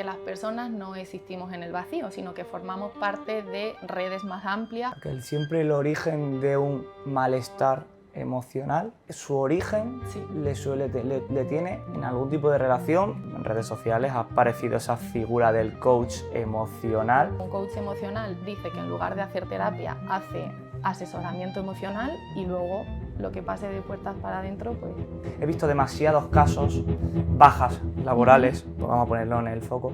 las personas no existimos en el vacío, sino que formamos parte de redes más amplias. Que siempre el origen de un malestar emocional, su origen Sí. le tiene en algún tipo de relación. En redes sociales ha aparecido esa figura del coach emocional. Un coach emocional dice que en lugar de hacer terapia hace asesoramiento emocional y luego lo que pase de puertas para adentro, pues... He visto demasiados casos, bajas laborales, vamos a ponerlo en el foco,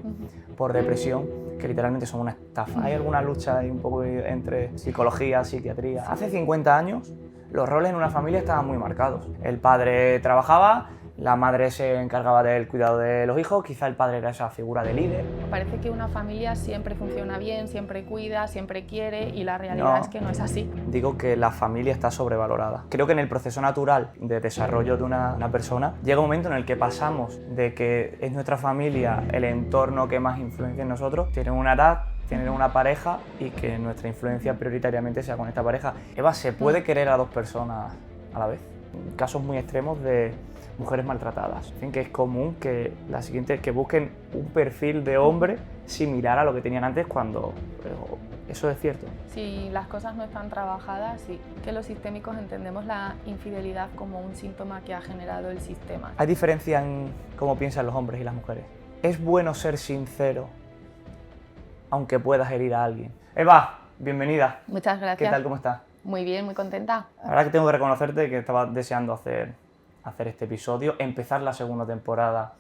por depresión, que literalmente son una estafa. Hay alguna lucha ahí un poco entre psicología, psiquiatría. Hace 50 años los roles en una familia estaban muy marcados. El padre trabajaba, la madre se encargaba del cuidado de los hijos, quizá el padre era esa figura de líder. Parece que una familia siempre funciona bien, siempre cuida, siempre quiere, y la realidad es que no es así. Digo que la familia está sobrevalorada. Creo que en el proceso natural de desarrollo de una persona llega un momento en el que pasamos de que es nuestra familia el entorno que más influencia en nosotros, tienen una edad, tienen una pareja y que nuestra influencia prioritariamente sea con esta pareja. Eva, ¿se puede querer a dos personas a la vez? Casos muy extremos de mujeres maltratadas. En fin, que es común que las siguientes que busquen un perfil de hombre similar a lo que tenían antes cuando... ¿Eso es cierto? Si las cosas no están trabajadas, sí. Que los sistémicos entendemos la infidelidad como un síntoma que ha generado el sistema. ¿Hay diferencia en cómo piensan los hombres y las mujeres? ¿Es bueno ser sincero aunque puedas herir a alguien? Eva, bienvenida. Muchas gracias. ¿Qué tal? ¿Cómo estás? Muy bien, muy contenta. La verdad que tengo que reconocerte que estaba deseando hacer este episodio, empezar la segunda temporada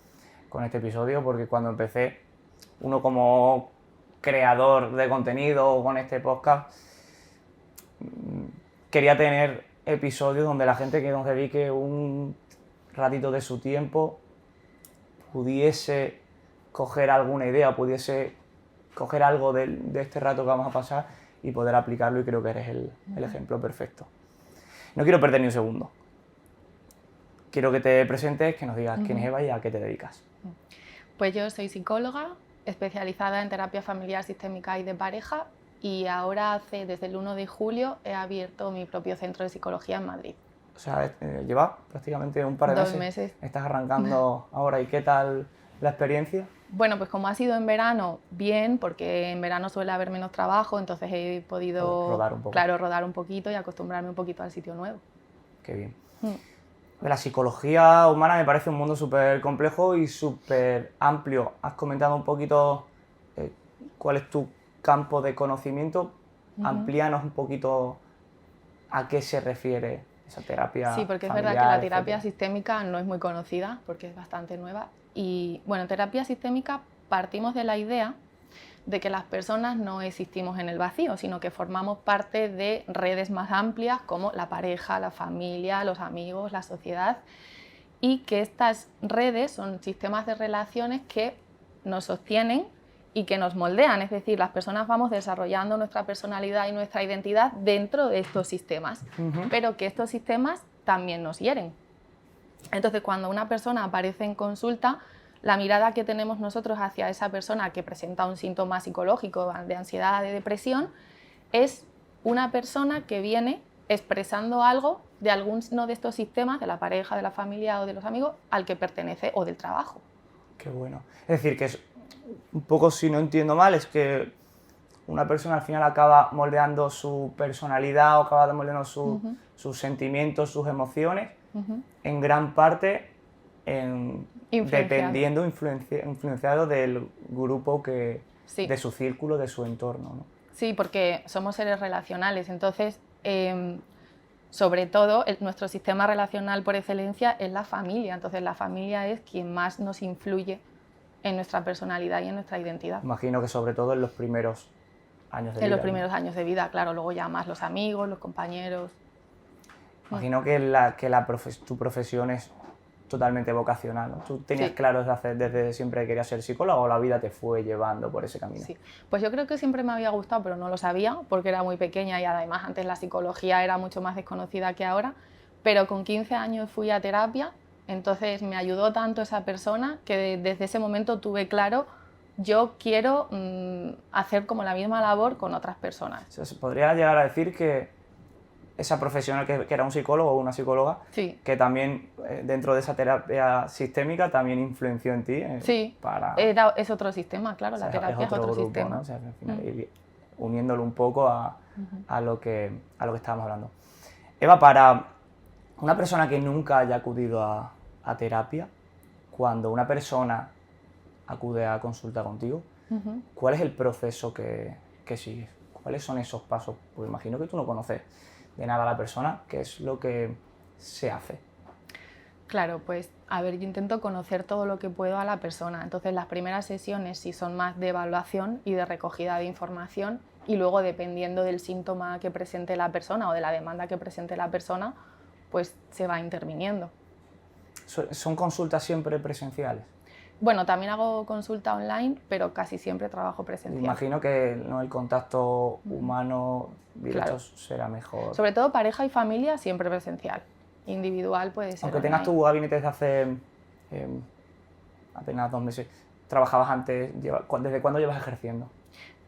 con este episodio, porque cuando empecé, uno como creador de contenido con este podcast, quería tener episodios donde la gente que nos dedique un ratito de su tiempo pudiese coger alguna idea, pudiese coger algo de este rato que vamos a pasar y poder aplicarlo, y creo que eres el ejemplo perfecto. No quiero perder ni un segundo. Quiero que te presentes, que nos digas quién es Eva y a qué te dedicas. Pues yo soy psicóloga, especializada en terapia familiar sistémica y de pareja, y ahora desde el 1 de julio he abierto mi propio centro de psicología en Madrid. O sea, lleva prácticamente un par de 2 meses. Estás arrancando ahora, ¿y qué tal la experiencia? Bueno, pues como ha sido en verano, bien, porque en verano suele haber menos trabajo, entonces he podido rodar un poco. Claro, rodar un poquito y acostumbrarme un poquito al sitio nuevo. Qué bien. La psicología humana me parece un mundo súper complejo y súper amplio. Has comentado un poquito cuál es tu campo de conocimiento. Amplíanos un poquito a qué se refiere esa terapia. Sí, porque familiar, es verdad que la terapia etcétera. sistémica no es muy conocida, porque es bastante nueva. Y bueno, en terapia sistémica partimos de la idea de que las personas no existimos en el vacío, sino que formamos parte de redes más amplias como la pareja, la familia, los amigos, la sociedad, y que estas redes son sistemas de relaciones que nos sostienen y que nos moldean, es decir, las personas vamos desarrollando nuestra personalidad y nuestra identidad dentro de estos sistemas, pero que estos sistemas también nos hieren. Entonces, cuando una persona aparece en consulta, la mirada que tenemos nosotros hacia esa persona que presenta un síntoma psicológico de ansiedad, de depresión, es una persona que viene expresando algo de alguno de estos sistemas, de la pareja, de la familia o de los amigos, al que pertenece, o del trabajo. Qué bueno. Es decir, que es un poco, si no entiendo mal, es que una persona al final acaba moldeando su personalidad o acaba moldeando sus sentimientos, sus emociones, en gran parte influenciado del grupo Sí. de su círculo, de su entorno, ¿no? Sí, porque somos seres relacionales, entonces, sobre todo, nuestro sistema relacional por excelencia es la familia, entonces la familia es quien más nos influye en nuestra personalidad y en nuestra identidad. Imagino que sobre todo en los primeros años de vida. En los primeros años de vida, claro, luego ya más los amigos, los compañeros. Imagino que tu profesión es totalmente vocacional, ¿no? ¿Tú tenías claro desde siempre que querías ser psicólogo o la vida te fue llevando por ese camino? Sí, pues yo creo que siempre me había gustado, pero no lo sabía porque era muy pequeña y además antes la psicología era mucho más desconocida que ahora, pero con 15 años fui a terapia, entonces me ayudó tanto esa persona que desde ese momento tuve claro, yo quiero hacer como la misma labor con otras personas. O sea, se podría llegar a decir que esa profesional que era un psicólogo o una psicóloga, Sí. que también dentro de esa terapia sistémica también influenció en ti. Sí, Para, es otro sistema, claro, o la sea, terapia es otro grupo, sistema. ¿no? O sea, al final, ir uniéndolo un poco a lo que estábamos hablando. Eva, para una persona que nunca haya acudido a terapia, cuando una persona acude a consulta contigo, ¿cuál es el proceso que sigues? ¿Cuáles son esos pasos? Pues imagino que tú no conoces de nada a la persona, ¿qué es lo que se hace? Claro, pues a ver, yo intento conocer todo lo que puedo a la persona. Entonces las primeras sesiones sí son más de evaluación y de recogida de información, y luego dependiendo del síntoma que presente la persona o de la demanda que presente la persona, pues se va interviniendo. ¿Son consultas siempre presenciales? Bueno, también hago consulta online, pero casi siempre trabajo presencial. Imagino que ¿no? el contacto humano directo Claro. será mejor. Sobre todo pareja y familia siempre presencial. Individual puede ser Aunque online. tengas tu gabinete desde hace apenas 2 meses, ¿trabajabas antes? ¿Desde cuándo llevas ejerciendo?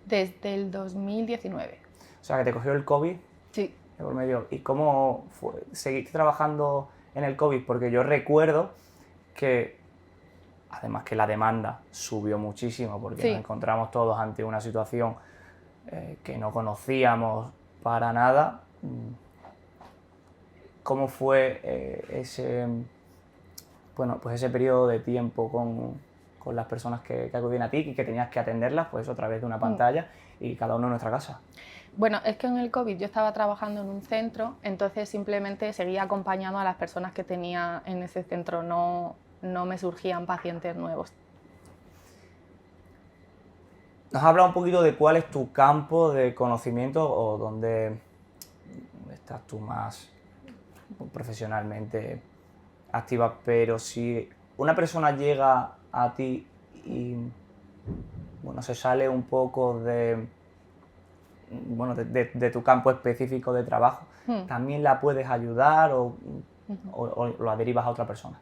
Desde el 2019. O sea, que te cogió el COVID Sí. de por medio. ¿Y cómo seguiste trabajando en el COVID? Porque yo recuerdo que, además que la demanda subió muchísimo, porque Sí. nos encontramos todos ante una situación que no conocíamos para nada. ¿Cómo fue ese periodo de tiempo con las personas que acudían a ti y que tenías que atenderlas pues, a través de una pantalla y cada uno en nuestra casa? Bueno, es que en el COVID yo estaba trabajando en un centro, entonces simplemente seguía acompañando a las personas que tenía en ese centro, no me surgían pacientes nuevos. Nos has hablado un poquito de cuál es tu campo de conocimiento o dónde estás tú más profesionalmente activa, pero si una persona llega a ti y se sale un poco de tu campo específico de trabajo, ¿también la puedes ayudar o la derivas a otra persona?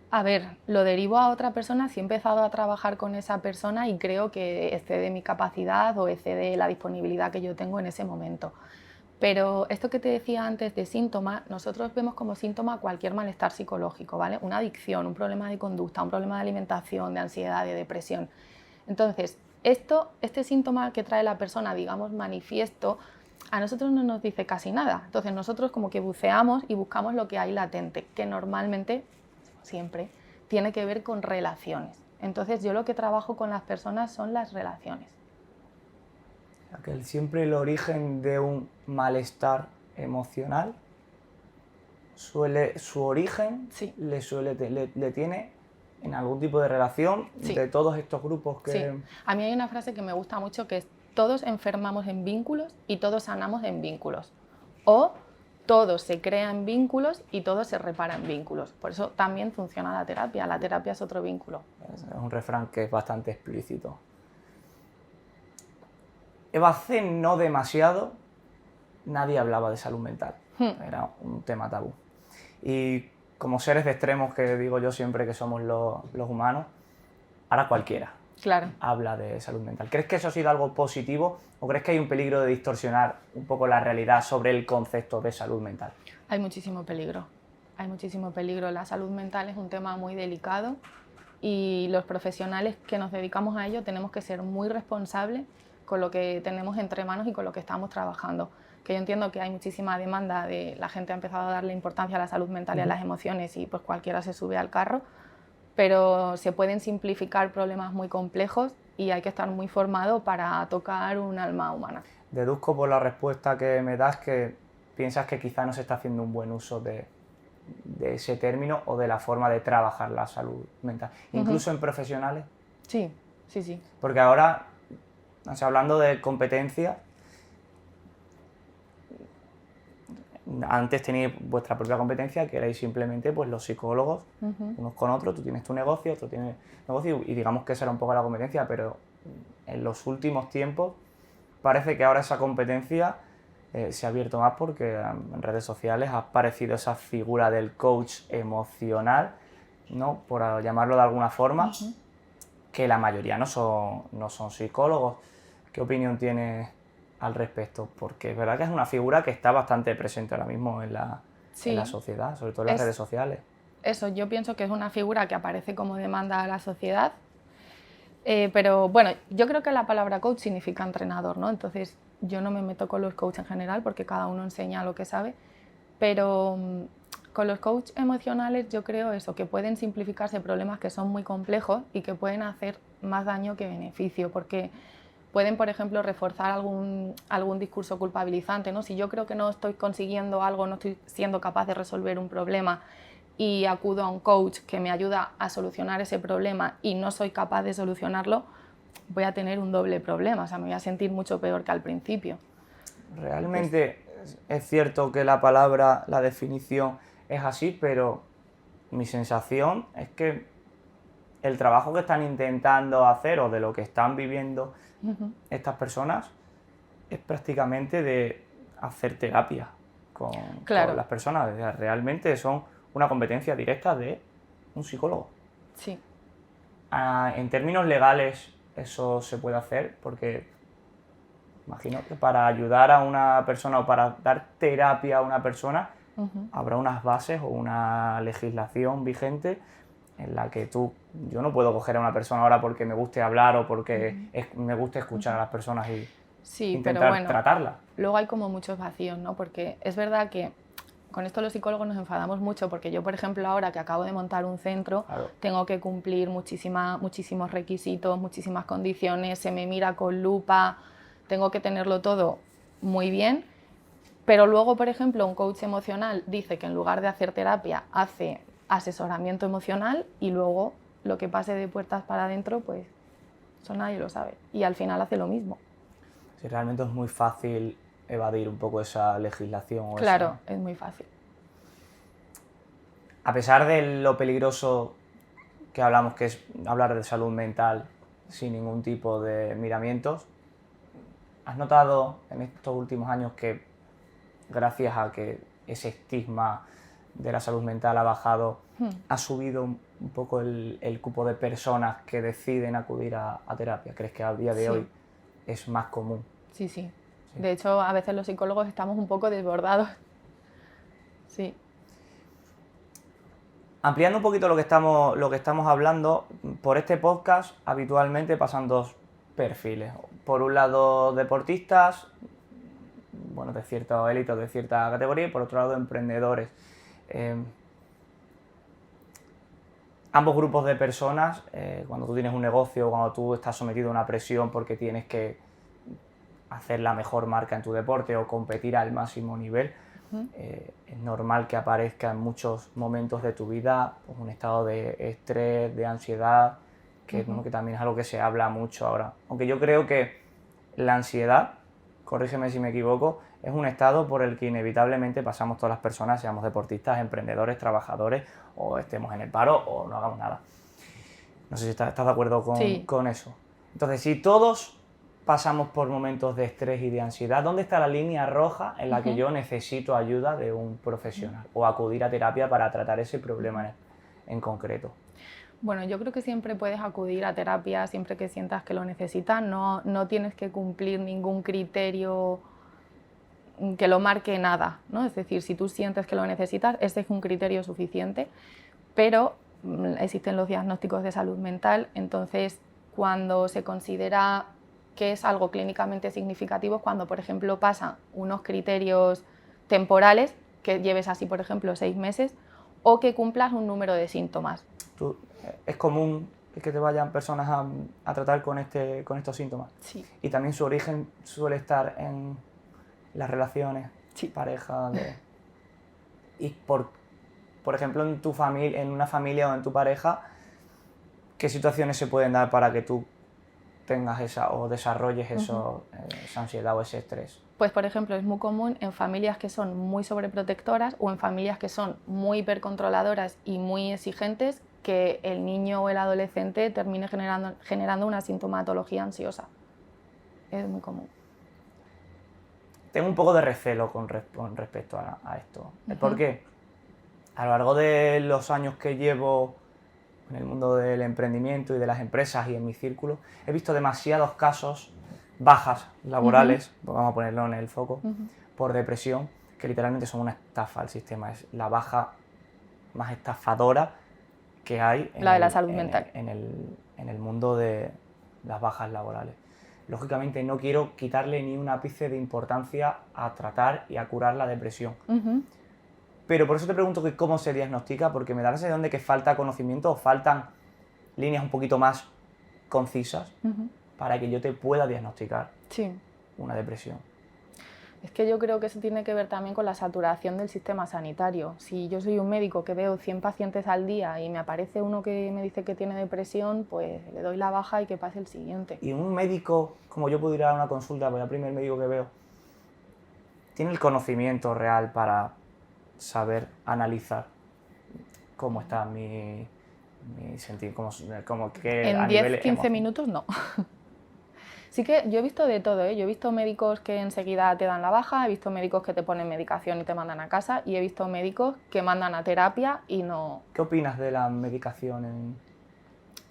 A ver, lo derivo a otra persona si he empezado a trabajar con esa persona y creo que excede mi capacidad o excede la disponibilidad que yo tengo en ese momento. Pero esto que te decía antes de síntoma, nosotros vemos como síntoma cualquier malestar psicológico, ¿vale? Una adicción, un problema de conducta, un problema de alimentación, de ansiedad, de depresión. Entonces, este síntoma que trae la persona, digamos, manifiesto, a nosotros no nos dice casi nada. Entonces, nosotros como que buceamos y buscamos lo que hay latente, que normalmente, siempre, tiene que ver con relaciones. Entonces, yo lo que trabajo con las personas son las relaciones. Que siempre el origen de un malestar emocional su origen Sí. le tiene en algún tipo de relación Sí. de todos estos grupos que... Sí. A mí hay una frase que me gusta mucho que es: todos enfermamos en vínculos y todos sanamos en vínculos. O todo se crea en vínculos y todo se repara en vínculos. Por eso también funciona la terapia. La terapia es otro vínculo. Es un refrán que es bastante explícito. Eva, hace no demasiado nadie hablaba de salud mental. Era un tema tabú. Y como seres de extremos que digo yo siempre que somos los humanos, ahora cualquiera habla de salud mental. ¿Crees que eso ha sido algo positivo o crees que hay un peligro de distorsionar un poco la realidad sobre el concepto de salud mental? Hay muchísimo peligro. Hay muchísimo peligro. La salud mental es un tema muy delicado y los profesionales que nos dedicamos a ello tenemos que ser muy responsables con lo que tenemos entre manos y con lo que estamos trabajando. Que yo entiendo que hay muchísima demanda, la gente ha empezado a darle importancia a la salud mental y a las emociones y pues cualquiera se sube al carro, pero se pueden simplificar problemas muy complejos y hay que estar muy formado para tocar un alma humana. Deduzco por la respuesta que me das que piensas que quizá no se está haciendo un buen uso de ese término o de la forma de trabajar la salud mental, incluso en profesionales. Sí, sí, sí. Porque ahora, hablando de competencias, antes teníais vuestra propia competencia, que erais simplemente pues, los psicólogos, unos con otros, tú tienes tu negocio, otro tiene negocio, y digamos que esa era un poco la competencia, pero en los últimos tiempos parece que ahora esa competencia se ha abierto más porque en redes sociales ha aparecido esa figura del coach emocional, ¿no? Por llamarlo de alguna forma, que la mayoría no son psicólogos. ¿Qué opinión tienes al respecto? Porque es verdad que es una figura que está bastante presente ahora mismo en la Sí, sociedad, sobre todo en las es- redes sociales. eso, yo pienso que es una figura que aparece como demanda a la sociedad. Pero bueno, yo creo que la palabra coach significa entrenador, ¿no? Entonces yo no me meto con los coaches en general porque cada uno enseña lo que sabe, pero con los coaches emocionales yo creo eso, que pueden simplificarse problemas que son muy complejos y que pueden hacer más daño que beneficio, porque pueden, por ejemplo, reforzar algún discurso culpabilizante, ¿no? Si yo creo que no estoy consiguiendo algo, no estoy siendo capaz de resolver un problema y acudo a un coach que me ayuda a solucionar ese problema y no soy capaz de solucionarlo, voy a tener un doble problema, o sea, me voy a sentir mucho peor que al principio. Realmente es cierto que la palabra, la definición es así, pero mi sensación es que el trabajo que están intentando hacer o de lo que están viviendo estas personas es prácticamente de hacer terapia con Claro, las personas. O sea, realmente son una competencia directa de un psicólogo. sí. En términos legales eso se puede hacer porque imagino que para ayudar a una persona o para dar terapia a una persona habrá unas bases o una legislación vigente en la que yo no puedo coger a una persona ahora porque me guste hablar o porque me guste escuchar a las personas y Sí, pero intentar bueno, tratarla. luego hay como muchos vacíos, ¿no? Porque es verdad que con esto los psicólogos nos enfadamos mucho porque yo, por ejemplo, ahora que acabo de montar un centro, Claro. tengo que cumplir muchísimos requisitos, muchísimas condiciones, se me mira con lupa, tengo que tenerlo todo muy bien, pero luego, por ejemplo, un coach emocional dice que en lugar de hacer terapia, hace asesoramiento emocional y luego lo que pase de puertas para adentro, pues eso nadie lo sabe. Y al final hace lo mismo. Sí, realmente es muy fácil evadir un poco esa legislación. Claro, es muy fácil. A pesar de lo peligroso que hablamos, que es hablar de salud mental sin ningún tipo de miramientos, ¿has notado en estos últimos años que gracias a que ese estigma de la salud mental ha bajado, ha subido un poco el cupo de personas que deciden acudir a terapia? ¿Crees que a día de hoy es más común? Sí, sí. De hecho, a veces los psicólogos estamos un poco desbordados. Sí. Ampliando un poquito lo que estamos hablando, por este podcast habitualmente pasan dos perfiles. Por un lado, deportistas, bueno, de cierta élite o de cierta categoría, y por otro lado, emprendedores. Ambos grupos de personas, cuando tú tienes un negocio, cuando tú estás sometido a una presión porque tienes que hacer la mejor marca en tu deporte o competir al máximo nivel, es normal que aparezca en muchos momentos de tu vida pues, un estado de estrés, de ansiedad, que también es algo que se habla mucho ahora. Aunque yo creo que la ansiedad, corrígeme si me equivoco, es un estado por el que inevitablemente pasamos todas las personas, seamos deportistas, emprendedores, trabajadores, o estemos en el paro o no hagamos nada. No sé si estás de acuerdo con eso. Entonces, si todos pasamos por momentos de estrés y de ansiedad, ¿dónde está la línea roja en la que yo necesito ayuda de un profesional o acudir a terapia para tratar ese problema en concreto? Bueno, yo creo que siempre puedes acudir a terapia siempre que sientas que lo necesitas. No tienes que cumplir ningún criterio que lo marque nada, ¿no? Es decir, si tú sientes que lo necesitas, ese es un criterio suficiente, pero existen los diagnósticos de salud mental, entonces cuando se considera que es algo clínicamente significativo, cuando por ejemplo pasan unos criterios temporales, que lleves así por ejemplo 6 meses, o que cumplas un número de síntomas. ¿Es común que te vayan personas a tratar con estos síntomas? Sí. Y también su origen suele estar en las relaciones, pareja, y por ejemplo en tu familia, en una familia o en tu pareja, ¿qué situaciones se pueden dar para que tú tengas o desarrolles esa ansiedad o ese estrés? Pues por ejemplo es muy común en familias que son muy sobreprotectoras o en familias que son muy hipercontroladoras y muy exigentes, que el niño o el adolescente termine generando una sintomatología ansiosa. Es muy común. Tengo un poco de recelo con respecto a esto. ¿Por qué? A lo largo de los años que llevo en el mundo del emprendimiento y de las empresas y en mi círculo, he visto demasiados casos bajas laborales, vamos a ponerlo en el foco, Ujú. por depresión, que literalmente son una estafa al sistema. Es la baja más estafadora que hay La de la salud mental. en el mundo de las bajas laborales. Lógicamente no quiero quitarle ni un ápice de importancia a tratar y a curar la depresión. Ujú. Pero por eso te pregunto que cómo se diagnostica, porque me da la sensación de que falta conocimiento o faltan líneas un poquito más concisas Ujú. para que yo te pueda diagnosticar Sí. una depresión. Es que yo creo que eso tiene que ver también con la saturación del sistema sanitario. Si yo soy un médico que veo 100 pacientes al día y me aparece uno que me dice que tiene depresión, pues le doy la baja y que pase el siguiente. Y un médico, como yo puedo ir a una consulta, pues el primer médico que veo, tiene el conocimiento real para saber analizar cómo está mi sentir, como que En a 10, nivel 15 minutos no. Sí que yo he visto de todo, ¿eh? Yo he visto médicos que enseguida te dan la baja, he visto médicos que te ponen medicación y te mandan a casa, y he visto médicos que mandan a terapia y no... ¿Qué opinas de la medicación en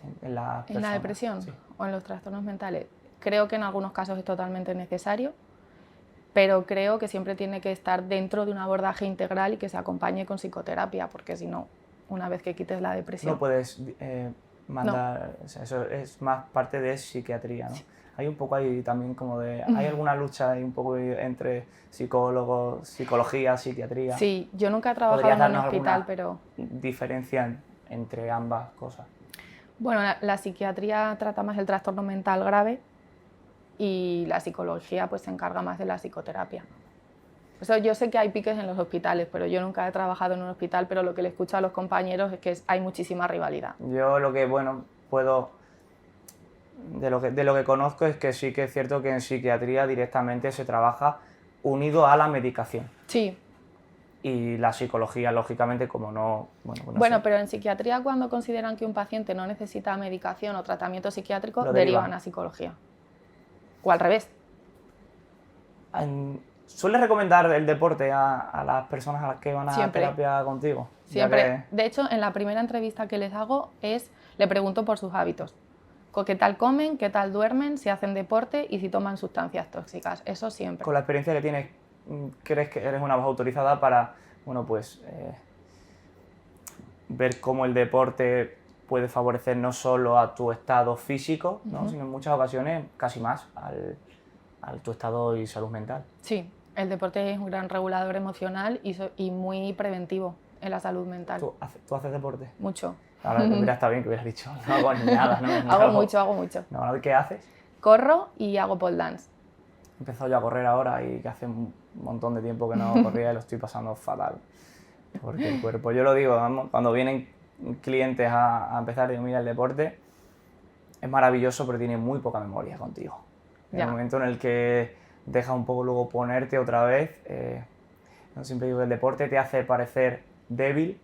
las ¿En la personas? depresión Sí. o en los trastornos mentales? Creo que en algunos casos es totalmente necesario, pero creo que siempre tiene que estar dentro de un abordaje integral y que se acompañe con psicoterapia, porque si no, una vez que quites la depresión... No puedes mandar, o sea, eso es más parte de psiquiatría, ¿no? Sí. Hay un poco ahí también como de, hay alguna lucha ahí un poco entre psicólogos, psicología, psiquiatría. Sí, yo nunca he trabajado ¿Podrías en un darnos hospital, alguna pero... diferencia entre ambas cosas? Bueno, la psiquiatría trata más el trastorno mental grave y la psicología pues se encarga más de la psicoterapia. Por eso yo sé que hay piques en los hospitales, pero yo nunca he trabajado en un hospital, pero lo que le escucho a los compañeros es que hay muchísima rivalidad. Yo lo que, bueno, puedo... De lo que conozco es que sí que es cierto que en psiquiatría directamente se trabaja unido a la medicación. Sí. Y la psicología, lógicamente, como no... Bueno, pues no Bueno, sé. pero en psiquiatría cuando consideran que un paciente no necesita medicación o tratamiento psiquiátrico, Lo derivan derivan a psicología. O al revés. ¿Sueles recomendar el deporte a las personas a las que van a Siempre. terapia contigo? Ya Siempre. De hecho, en la primera entrevista que les hago le pregunto por sus hábitos. ¿Qué tal comen? ¿Qué tal duermen? Si hacen deporte y si toman sustancias tóxicas. Eso siempre. Con la experiencia que tienes, ¿crees que eres una voz autorizada para, bueno, pues, ver cómo el deporte puede favorecer no solo a tu estado físico, ¿no? Sino en muchas ocasiones casi más al tu estado y salud mental? Sí, el deporte es un gran regulador emocional y muy preventivo en la salud mental. ¿Tú haces deporte? Mucho. Ahora hubiera estado bien que hubieras dicho, no hago nada, no. Hago mucho. No, ¿qué haces? Corro y hago pole dance. He empezado yo a correr ahora y que hace un montón de tiempo que no corría y lo estoy pasando fatal. Porque el cuerpo, yo lo digo, vamos, cuando vienen clientes a empezar, digo, mira, el deporte es maravilloso, pero tiene muy poca memoria contigo. En el momento en el que dejas un poco luego ponerte otra vez, no, siempre digo que el deporte te hace parecer débil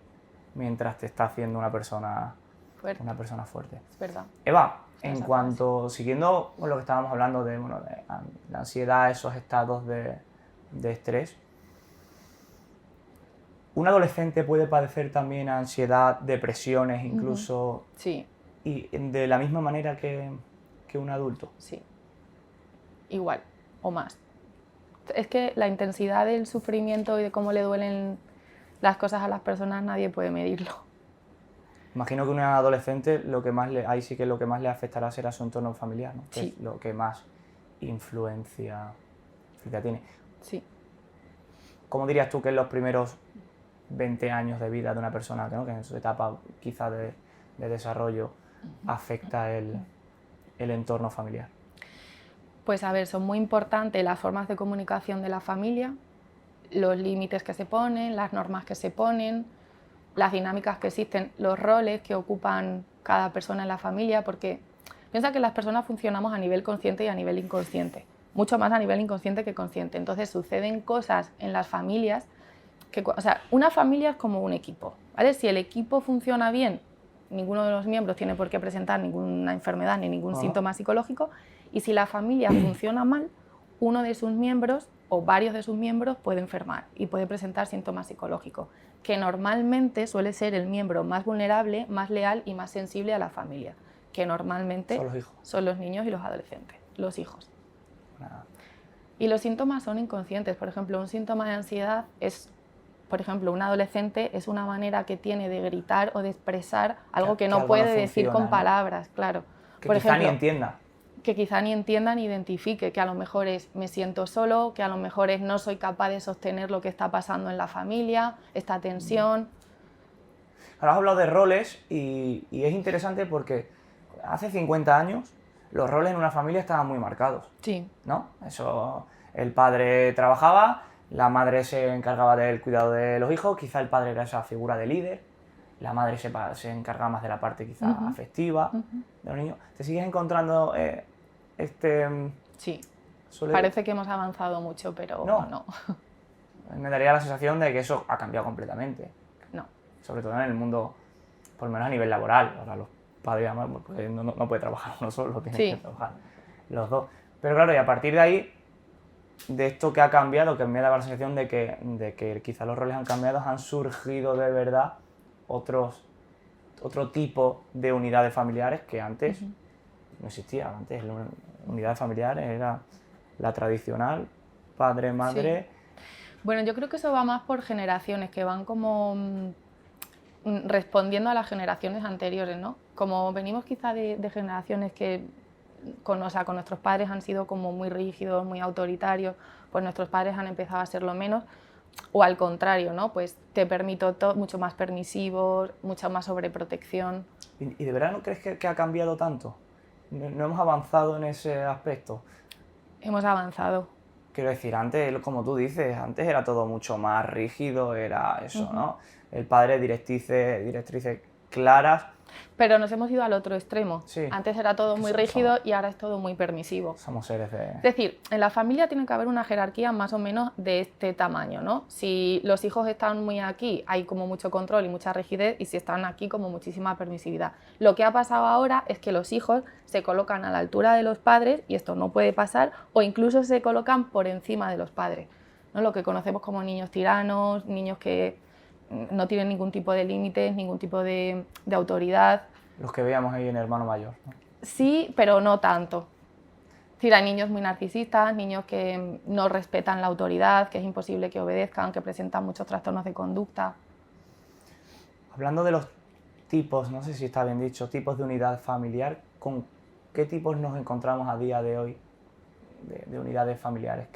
mientras te está haciendo una persona fuerte. Es verdad. Eva, en cuanto, siguiendo con lo que estábamos hablando de, bueno, de la ansiedad, esos estados de estrés, ¿un adolescente puede padecer también ansiedad, depresiones incluso? Sí. ¿Y de la misma manera que un adulto? Sí. Igual o más. Es que la intensidad del sufrimiento y de cómo le duelen las cosas a las personas nadie puede medirlo. Imagino que un adolescente ahí sí que lo que más le afectará será su entorno familiar, ¿no? Que Sí. es lo que más influencia tiene. Sí. ¿Cómo dirías tú que en los primeros 20 años de vida de una persona, ¿no? Que en su etapa quizá de desarrollo afecta el entorno familiar? Pues a ver, son muy importantes las formas de comunicación de la familia, los límites que se ponen, las normas que se ponen, las dinámicas que existen, los roles que ocupan cada persona en la familia, porque piensa que las personas funcionamos a nivel consciente y a nivel inconsciente, mucho más a nivel inconsciente que consciente. Entonces suceden cosas en las familias que, o sea, una familia es como un equipo, ¿vale? Si el equipo funciona bien, ninguno de los miembros tiene por qué presentar ninguna enfermedad ni ningún síntoma psicológico, y si la familia funciona mal, uno de sus miembros o varios de sus miembros puede enfermar y puede presentar síntomas psicológicos, que normalmente suele ser el miembro más vulnerable, más leal y más sensible a la familia, que normalmente Son los hijos. son los niños y los adolescentes, los hijos. Y los síntomas son inconscientes. Por ejemplo, un síntoma de ansiedad es, por ejemplo, un adolescente es una manera que tiene de gritar o de expresar algo que no algo puede no decir funciona, con ¿no? palabras, claro. Que Por quizá ejemplo, ni entienda. que quizá ni entienda ni identifique, que a lo mejor es me siento solo, que a lo mejor es no soy capaz de sostener lo que está pasando en la familia, esta tensión. Ahora has hablado de roles y es interesante porque hace 50 años los roles en una familia estaban muy marcados, Sí. ¿no? Eso, el padre trabajaba, la madre se encargaba del cuidado de los hijos, quizá el padre era esa figura de líder, la madre se encargaba más de la parte quizá afectiva de los niños. ¿Te sigues encontrando Sí. suele- Parece que hemos avanzado mucho, pero no. Me daría la sensación de que eso ha cambiado completamente. No. Sobre todo en el mundo, por lo menos a nivel laboral. Ahora los padres además, pues, no puede trabajar uno solo, tiene Sí. que trabajar los dos. Pero claro, y a partir de ahí, de esto que ha cambiado, que me da la sensación de que quizá los roles han cambiado, han surgido de verdad otro tipo de unidades familiares que antes no existían. Antes la unidad familiar era la tradicional, padre, madre. Sí. Bueno, yo creo que eso va más por generaciones, que van como respondiendo a las generaciones anteriores, ¿no? Como venimos quizá de generaciones que con nuestros padres han sido como muy rígidos, muy autoritarios, pues nuestros padres han empezado a serlo menos, o al contrario, ¿no? Pues te permito mucho más permisivos, mucha más sobreprotección. ¿Y de verdad no crees que ha cambiado tanto? ¿No hemos avanzado en ese aspecto? Hemos avanzado. Quiero decir, antes, como tú dices, antes era todo mucho más rígido, era eso, ¿no? El padre, directrices claras. Pero nos hemos ido al otro extremo. Sí. Antes era todo muy rígido y ahora es todo muy permisivo. Somos seres de... Es decir, en la familia tiene que haber una jerarquía más o menos de este tamaño, ¿no? Si los hijos están muy aquí, hay como mucho control y mucha rigidez, y si están aquí, como muchísima permisividad. Lo que ha pasado ahora es que los hijos se colocan a la altura de los padres, y esto no puede pasar, o incluso se colocan por encima de los padres, ¿no? Lo que conocemos como niños tiranos, niños que no tienen ningún tipo de límites, ningún tipo de autoridad. Los que veíamos ahí en Hermano Mayor, ¿no? Sí, pero no tanto. Es decir, hay niños muy narcisistas, niños que no respetan la autoridad, que es imposible que obedezcan, que presentan muchos trastornos de conducta. Hablando de los tipos, no sé si está bien dicho, tipos de unidad familiar, ¿con qué tipos nos encontramos a día de hoy de unidades familiares?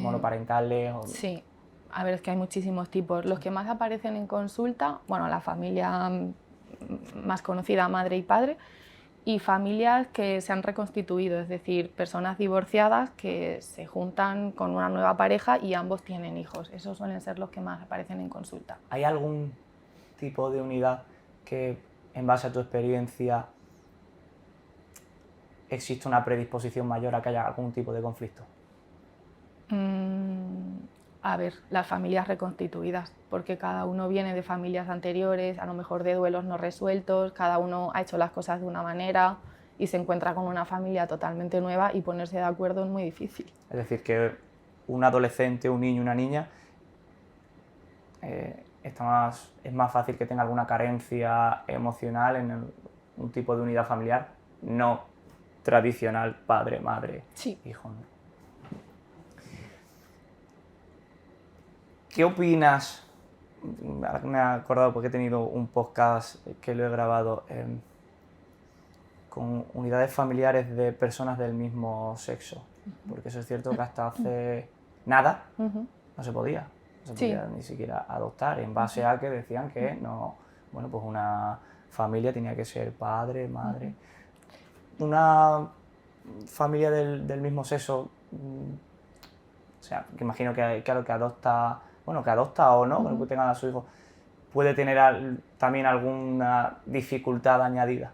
¿Monoparentales? Sí, a ver, es que hay muchísimos tipos. Los que más aparecen en consulta, bueno, la familia más conocida, madre y padre, y familias que se han reconstituido, es decir, personas divorciadas que se juntan con una nueva pareja y ambos tienen hijos. Esos suelen ser los que más aparecen en consulta. ¿Hay algún tipo de unidad que, en base a tu experiencia, existe una predisposición mayor a que haya algún tipo de conflicto? A ver, las familias reconstituidas, porque cada uno viene de familias anteriores, a lo mejor de duelos no resueltos, cada uno ha hecho las cosas de una manera y se encuentra con una familia totalmente nueva, y ponerse de acuerdo es muy difícil. Es decir, que un adolescente, un niño, una niña, es más fácil que tenga alguna carencia emocional en un tipo de unidad familiar no tradicional, padre, madre, Sí. hijo, ¿no? ¿Qué opinas? Ahora que me he acordado porque he tenido un podcast que lo he grabado con unidades familiares de personas del mismo sexo. Porque eso es cierto que hasta hace nada no se podía. No se podía ni siquiera adoptar, en base a que decían que no, bueno, pues una familia tenía que ser padre, madre. Una familia del mismo sexo, o sea, que imagino que claro, que adopta o no, que tengan a su hijo, puede tener también alguna dificultad añadida.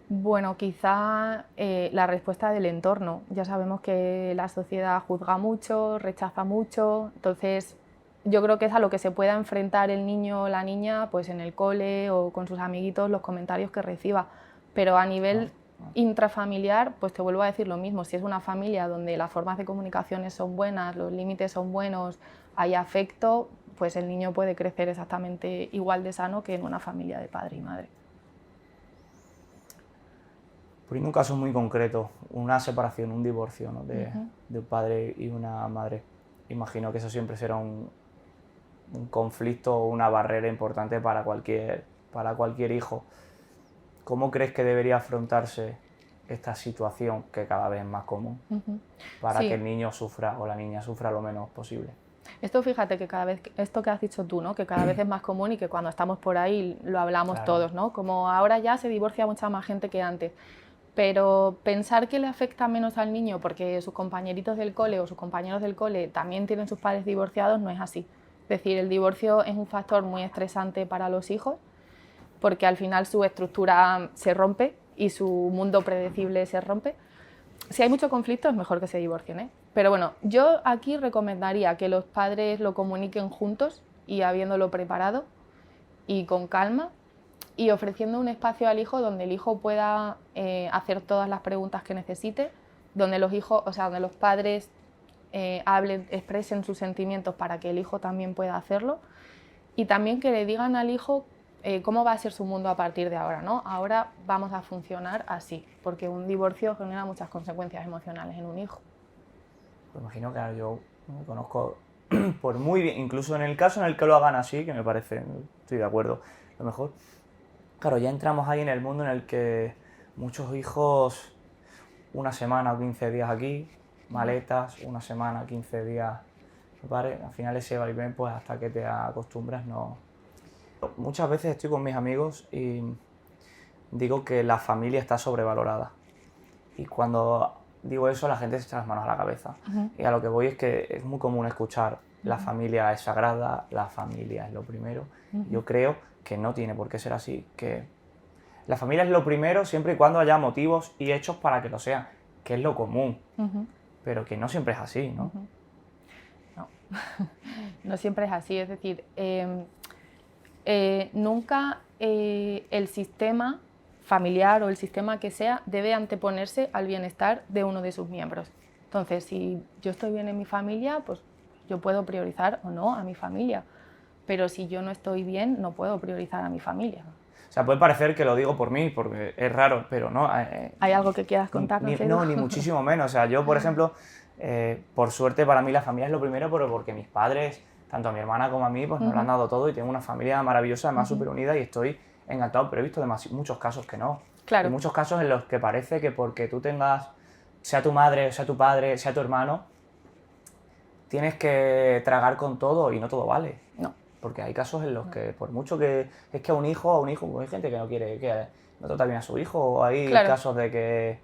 Bueno, quizá la respuesta del entorno. Ya sabemos que la sociedad juzga mucho, rechaza mucho, entonces yo creo que es a lo que se pueda enfrentar el niño o la niña, pues en el cole o con sus amiguitos, los comentarios que reciba. Pero a nivel intrafamiliar, pues te vuelvo a decir lo mismo. Si es una familia donde las formas de comunicación son buenas, los límites son buenos, hay afecto, pues el niño puede crecer exactamente igual de sano que en una familia de padre y madre. Poniendo un caso muy concreto, una separación, un divorcio, ¿no? de un padre y una madre. Imagino que eso siempre será un conflicto o una barrera importante para cualquier hijo. ¿Cómo crees que debería afrontarse esta situación, que cada vez es más común, para Sí. que el niño sufra o la niña sufra lo menos posible? Esto fíjate que cada vez, esto que has dicho tú, ¿no? Que cada vez es más común y que cuando estamos por ahí lo hablamos Claro. todos, ¿no? Como ahora ya se divorcia mucha más gente que antes. Pero pensar que le afecta menos al niño porque sus compañeritos del cole o sus compañeros del cole también tienen sus padres divorciados no es así. Es decir, el divorcio es un factor muy estresante para los hijos porque al final su estructura se rompe y su mundo predecible se rompe. Si hay mucho conflicto es mejor que se divorcien, ¿eh? Pero bueno, yo aquí recomendaría que los padres lo comuniquen juntos y habiéndolo preparado y con calma y ofreciendo un espacio al hijo donde el hijo pueda hacer todas las preguntas que necesite, donde los hijos, o sea, donde los padres hablen, expresen sus sentimientos para que el hijo también pueda hacerlo y también que le digan al hijo cómo va a ser su mundo a partir de ahora, ¿no? Ahora vamos a funcionar así, porque un divorcio genera muchas consecuencias emocionales en un hijo. Pues imagino que yo me conozco por muy bien, incluso en el caso en el que lo hagan así, que me parece, estoy de acuerdo, lo mejor. Claro, ya entramos ahí en el mundo en el que muchos hijos, una semana o 15 días aquí, maletas, una semana, 15 días, al final ese vaivén, pues hasta que te acostumbras, no. Muchas veces estoy con mis amigos y digo que la familia está sobrevalorada. Y cuando digo eso, la gente se echa las manos a la cabeza. Y a lo que voy es que es muy común escuchar la familia es sagrada, la familia es lo primero. Yo creo que no tiene por qué ser así, que la familia es lo primero siempre y cuando haya motivos y hechos para que lo sea, que es lo común, pero que no siempre es así, ¿no? No, no siempre es así, es decir, nunca el sistema familiar o el sistema que sea debe anteponerse al bienestar de uno de sus miembros. Entonces, si yo estoy bien en mi familia, pues yo puedo priorizar o no a mi familia, pero si yo no estoy bien, no puedo priorizar a mi familia. O sea, puede parecer que lo digo por mí, porque es raro, pero no. ¿Hay algo que quieras contarnos? No, ni muchísimo menos. O sea, yo, por ejemplo, por suerte para mí la familia es lo primero, pero porque mis padres, tanto a mi hermana como a mí, pues nos lo han dado todo y tengo una familia maravillosa, además súper unida y estoy encantado, pero he visto muchos casos que no. Claro. Hay muchos casos en los que parece que porque tú tengas, sea tu madre, sea tu padre, sea tu hermano, tienes que tragar con todo y no todo vale. No. Porque hay casos en los que, por mucho que es que a un hijo, pues hay gente que no quiere, que no trata bien a su hijo, o hay casos de que,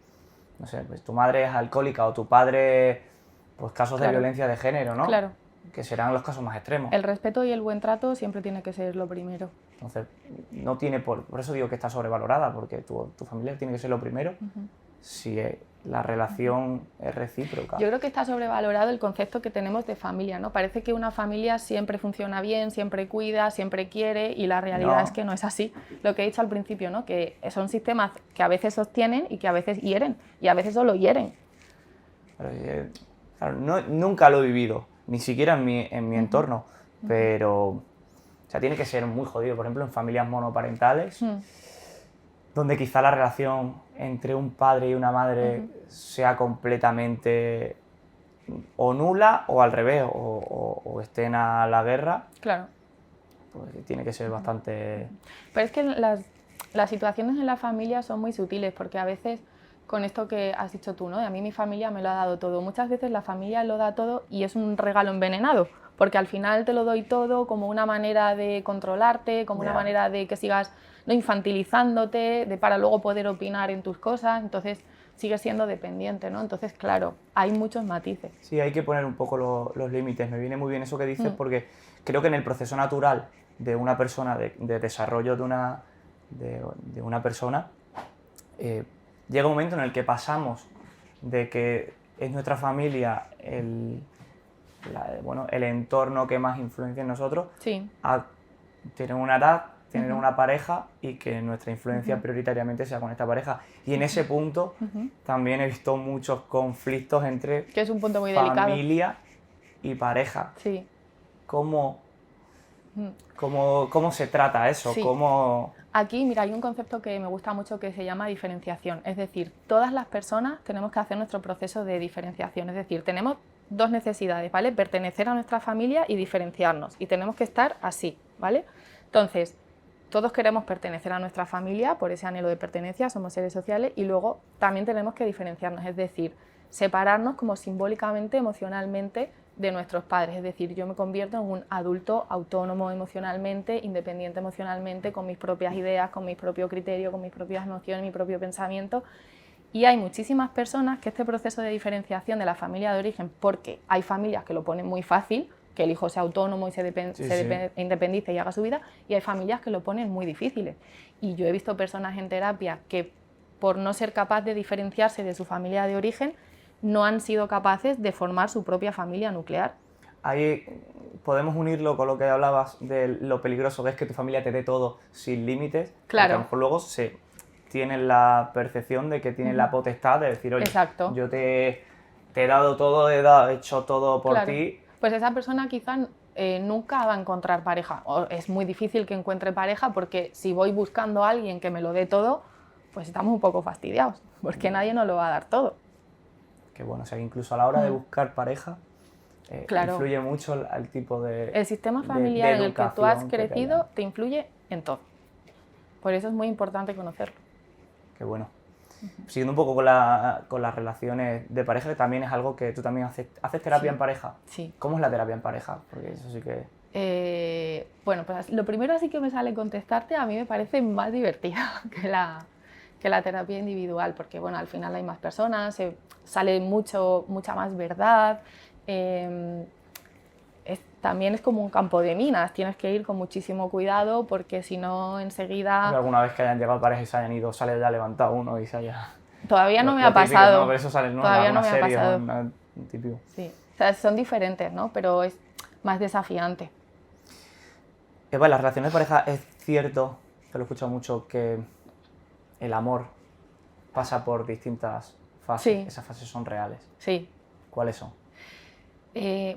no sé, pues tu madre es alcohólica o tu padre, pues casos de violencia de género, ¿no? Claro. Que serán los casos más extremos. El respeto y el buen trato siempre tiene que ser lo primero. Entonces, no tiene por eso digo que está sobrevalorada, porque tu familia tiene que ser lo primero si la relación es recíproca. Yo creo que está sobrevalorado el concepto que tenemos de familia, ¿no? Parece que una familia siempre funciona bien, siempre cuida, siempre quiere, y la realidad es que no es así. Lo que he dicho al principio, ¿no? Que son sistemas que a veces sostienen y que a veces hieren, y a veces solo hieren. Pero, claro, nunca lo he vivido, ni siquiera en mi entorno, pero o sea, tiene que ser muy jodido. Por ejemplo, en familias monoparentales, donde quizá la relación entre un padre y una madre sea completamente o nula o al revés, o estén a la guerra. Claro. Pues tiene que ser bastante... Pero es que las situaciones en la familia son muy sutiles, porque a veces, con esto que has dicho tú, ¿no? A mí mi familia me lo ha dado todo. Muchas veces la familia lo da todo y es un regalo envenenado, porque al final te lo doy todo como una manera de controlarte, como una manera de que sigas no infantilizándote, para luego poder opinar en tus cosas, entonces sigues siendo dependiente, ¿no? Entonces, claro, hay muchos matices. Sí, hay que poner un poco los límites. Me viene muy bien eso que dices, porque creo que en el proceso natural de una persona, de desarrollo de una persona, llega un momento en el que pasamos de que es nuestra familia el entorno que más influencia en nosotros, a tener una edad, tener una pareja y que nuestra influencia prioritariamente sea con esta pareja. Y en ese punto también he visto muchos conflictos entre que es un punto muy familia y pareja. Sí. ¿Cómo se trata eso? Sí. ¿Cómo... Aquí, mira, hay un concepto que me gusta mucho que se llama diferenciación. Es decir, todas las personas tenemos que hacer nuestro proceso de diferenciación. Es decir, tenemos dos necesidades, ¿vale? Pertenecer a nuestra familia y diferenciarnos. Y tenemos que estar así, ¿vale? Entonces, todos queremos pertenecer a nuestra familia por ese anhelo de pertenencia, somos seres sociales, y luego también tenemos que diferenciarnos, es decir, separarnos como simbólicamente, emocionalmente, de nuestros padres. Es decir, yo me convierto en un adulto autónomo emocionalmente, independiente emocionalmente, con mis propias ideas, con mi propio criterio, con mis propias emociones, mi propio pensamiento. Y hay muchísimas personas que este proceso de diferenciación de la familia de origen, porque hay familias que lo ponen muy fácil, que el hijo sea autónomo y se independice y haga su vida, y hay familias que lo ponen muy difíciles. Y yo he visto personas en terapia que, por no ser capaz de diferenciarse de su familia de origen, no han sido capaces de formar su propia familia nuclear. Ahí podemos unirlo con lo que hablabas de lo peligroso que es que tu familia te dé todo sin límites. Claro. A lo mejor luego se tienen la percepción de que tienen la potestad de decir, oye, exacto, yo te he dado todo, he hecho todo por claro, ti. pues esa persona quizá nunca va a encontrar pareja. O es muy difícil que encuentre pareja porque si voy buscando a alguien que me lo dé todo, pues estamos un poco fastidiados, porque nadie nos lo va a dar todo. Que bueno, o sea, incluso a la hora de buscar pareja, claro, influye mucho el tipo de el sistema familiar de en el que tú has educación crecido te influye en todo. Por eso es muy importante conocerlo. Qué bueno. Siguiendo un poco con las relaciones de pareja, que también es algo que tú también haces terapia en pareja. Sí. ¿Cómo es la terapia en pareja? Porque eso sí que... Bueno, pues lo primero así que me sale contestarte, a mí me parece más divertida que la terapia individual, porque bueno, al final hay más personas, sale mucha más verdad, también es como un campo de minas, tienes que ir con muchísimo cuidado porque si no enseguida... ¿Alguna vez que hayan llegado parejas y se hayan ido, sale ya levantado uno y se haya... Todavía no me ha pasado. No, pero eso sale, ¿no? Todavía en no me ha serie, pasado. Un típico. Sí, o sea, son diferentes, ¿no? Pero es más desafiante. Eva, en las relaciones de pareja es cierto, te lo he escuchado mucho, que el amor pasa por distintas fases. Sí. Esas fases son reales. Sí. ¿Cuáles son?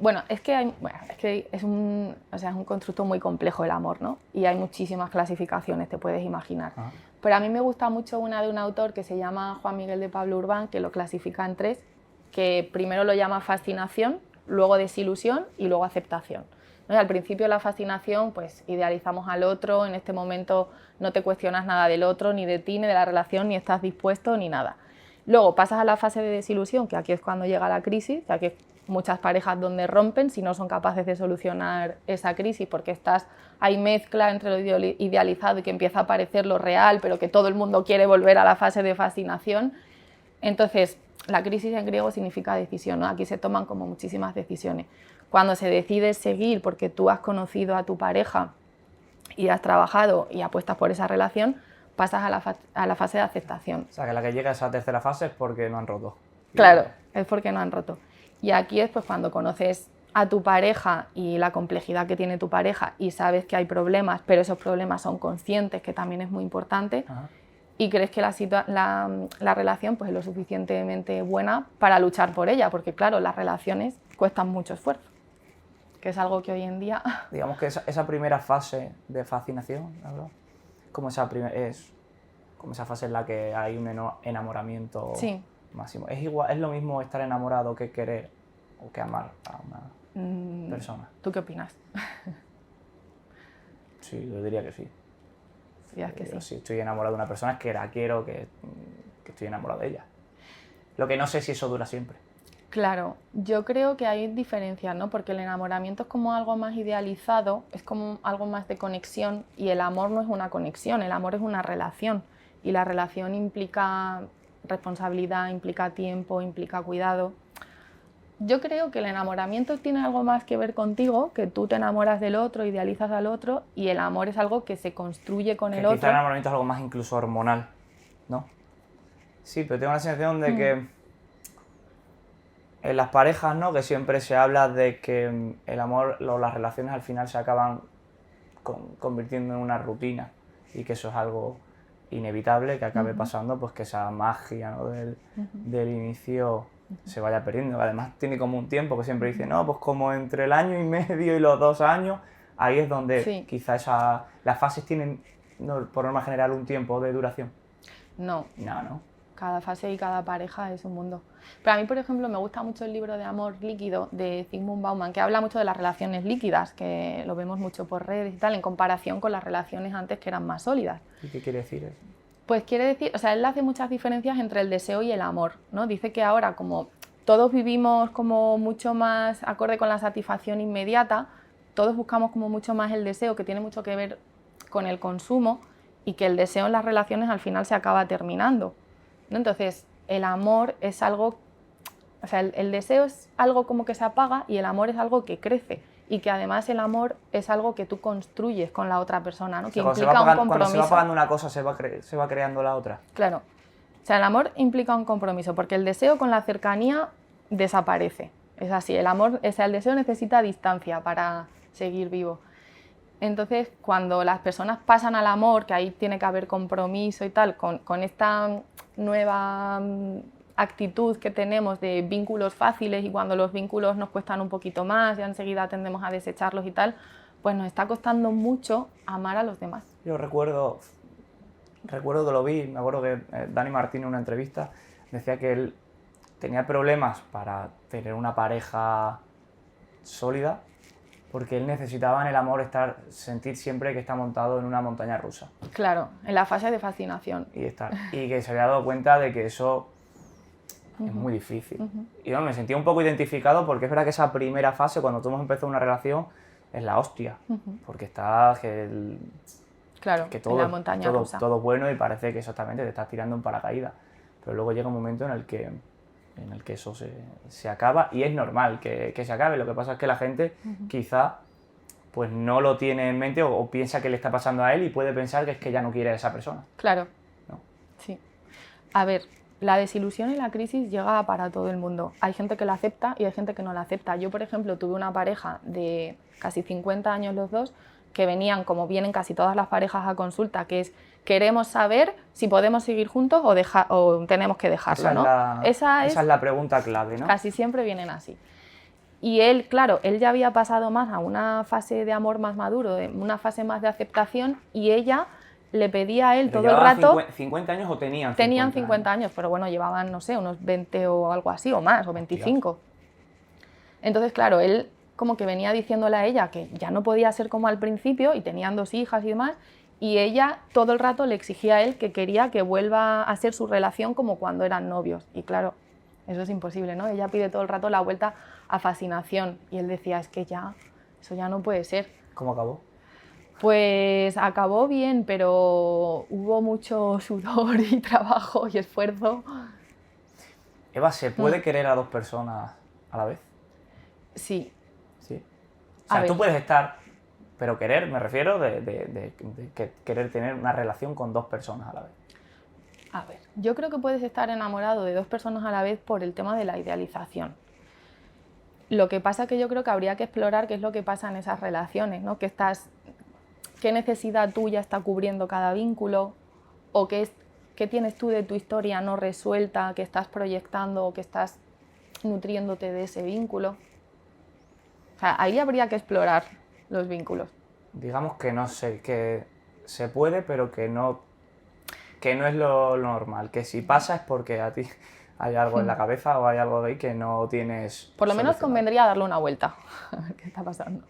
Bueno, es que es un constructo muy complejo el amor, ¿no? Y hay muchísimas clasificaciones, te puedes imaginar. Ajá. Pero a mí me gusta mucho una de un autor que se llama Juan Miguel de Pablo Urbán, que lo clasifica en 3, que primero lo llama fascinación, luego desilusión y luego aceptación. ¿No? Y al principio la fascinación, pues idealizamos al otro, en este momento no te cuestionas nada del otro, ni de ti, ni de la relación, ni estás dispuesto, ni nada. Luego pasas a la fase de desilusión, que aquí es cuando llega la crisis, que aquí es muchas parejas donde rompen si no son capaces de solucionar esa crisis, porque hay mezcla entre lo idealizado y que empieza a aparecer lo real, pero que todo el mundo quiere volver a la fase de fascinación. Entonces, la crisis en griego significa decisión, ¿no? Aquí se toman como muchísimas decisiones. Cuando se decide seguir porque tú has conocido a tu pareja y has trabajado y apuestas por esa relación, pasas a la fase de aceptación. O sea, que la que llega a esa tercera fase es porque no han roto. Claro, es porque no han roto. Y aquí es pues cuando conoces a tu pareja y la complejidad que tiene tu pareja y sabes que hay problemas, pero esos problemas son conscientes, que también es muy importante. Ajá. Y crees que la relación pues, es lo suficientemente buena para luchar por ella, porque claro, las relaciones cuestan mucho esfuerzo, que es algo que hoy en día... Digamos que esa primera fase de fascinación, ¿no? Como esa fase en la que hay un enamoramiento sí. máximo. ¿Es lo mismo estar enamorado que querer o que amar a una persona? ¿Tú qué opinas? Sí, yo diría que sí. Sí. Si estoy enamorado de una persona es que la quiero, que estoy enamorado de ella. Lo que no sé si eso dura siempre. Claro, yo creo que hay diferencias, ¿no? Porque el enamoramiento es como algo más idealizado, es como algo más de conexión, y el amor no es una conexión, el amor es una relación, y la relación implica responsabilidad, implica tiempo, implica cuidado. Yo creo que el enamoramiento tiene algo más que ver contigo, que tú te enamoras del otro, idealizas al otro, y el amor es algo que se construye con el otro. Quizá el enamoramiento es algo más incluso hormonal, ¿no? Sí, pero tengo la sensación de que en las parejas, ¿no? Que siempre se habla de que el amor, las relaciones al final se acaban convirtiendo en una rutina y que eso es algo inevitable que acabe pasando, pues que esa magia, ¿no? del inicio se vaya perdiendo. Además tiene como un tiempo que siempre dice, no, pues como entre el año y medio y los 2 años, ahí es donde quizás las fases tienen por norma general, un tiempo de duración? No. No. Cada fase y cada pareja es un mundo. Pero a mí, por ejemplo, me gusta mucho el libro de Amor líquido de Zygmunt Bauman, que habla mucho de las relaciones líquidas, que lo vemos mucho por redes y tal, en comparación con las relaciones antes que eran más sólidas. ¿Y qué quiere decir eso? Pues quiere decir, o sea, él hace muchas diferencias entre el deseo y el amor, ¿no? Dice que ahora, como todos vivimos como mucho más acorde con la satisfacción inmediata, todos buscamos como mucho más el deseo, que tiene mucho que ver con el consumo, y que el deseo en las relaciones al final se acaba terminando, ¿no? Entonces, el amor es algo, o sea, el deseo es algo como que se apaga y el amor es algo que crece, y que además el amor es algo que tú construyes con la otra persona, ¿no? Que implica un compromiso. Cuando se va apagando una cosa, se va creando la otra. Claro. O sea, el amor implica un compromiso, porque el deseo con la cercanía desaparece. Es así, el amor, o sea, el deseo necesita distancia para seguir vivo. Entonces, cuando las personas pasan al amor, que ahí tiene que haber compromiso y tal, con esta nueva actitud que tenemos de vínculos fáciles, y cuando los vínculos nos cuestan un poquito más y enseguida tendemos a desecharlos y tal, pues nos está costando mucho amar a los demás. Yo recuerdo que lo vi, me acuerdo que Dani Martín en una entrevista decía que él tenía problemas para tener una pareja sólida, porque él necesitaba en el amor sentir siempre que está montado en una montaña rusa. Claro, en la fase de fascinación. Y que se había dado cuenta de que eso es muy difícil. Y yo me sentía un poco identificado, porque es verdad que esa primera fase, cuando tú hemos empezado una relación, es la hostia. Porque está claro, que todo, en la montaña rusa. Todo bueno, y parece que exactamente te estás tirando en paracaídas. Pero luego llega un momento en el que eso se acaba, y es normal que se acabe. Lo que pasa es que la gente quizá pues no lo tiene en mente, o piensa que le está pasando a él, y puede pensar que es que ya no quiere a esa persona. Claro. ¿No? Sí. A ver, la desilusión y la crisis llega para todo el mundo. Hay gente que la acepta y hay gente que no la acepta. Yo, por ejemplo, tuve una pareja de casi 50 años los dos, que venían, como vienen casi todas las parejas a consulta, que es: queremos saber si podemos seguir juntos o tenemos que dejarlo, ¿no? Esa es la pregunta clave, ¿no? Casi siempre vienen así. Y él, claro, él ya había pasado más a una fase de amor más maduro, una fase más de aceptación, y ella le pedía a él todo el rato... ¿50 años o tenían 50 Tenían 50 años, pero bueno, llevaban, no sé, unos 20 o algo así, o más, o 25. Hostia. Entonces, claro, él como que venía diciéndole a ella que ya no podía ser como al principio, y tenían 2 hijas y demás, y ella todo el rato le exigía a él que quería que vuelva a ser su relación como cuando eran novios. Y claro, eso es imposible, ¿no? Ella pide todo el rato la vuelta a fascinación, y él decía: es que ya, eso ya no puede ser. ¿Cómo acabó? Pues acabó bien, pero hubo mucho sudor y trabajo y esfuerzo. Eva, ¿se puede querer a 2 personas a la vez? Sí. ¿Sí? O sea, tú puedes estar, pero querer, me refiero de querer tener una relación con 2 personas a la vez. A ver, yo creo que puedes estar enamorado de 2 personas a la vez por el tema de la idealización. Lo que pasa es que yo creo que habría que explorar qué es lo que pasa en esas relaciones, ¿no? ¿Qué necesidad tuya está cubriendo cada vínculo? ¿O qué tienes tú de tu historia no resuelta, que estás proyectando o que estás nutriéndote de ese vínculo? O sea, ahí habría que explorar los vínculos. Digamos que no sé, que se puede, pero que no es lo normal. Que si pasa es porque a ti hay algo en la cabeza, o hay algo de ahí que no tienes... Por lo menos convendría darle una vuelta a ver qué está pasando.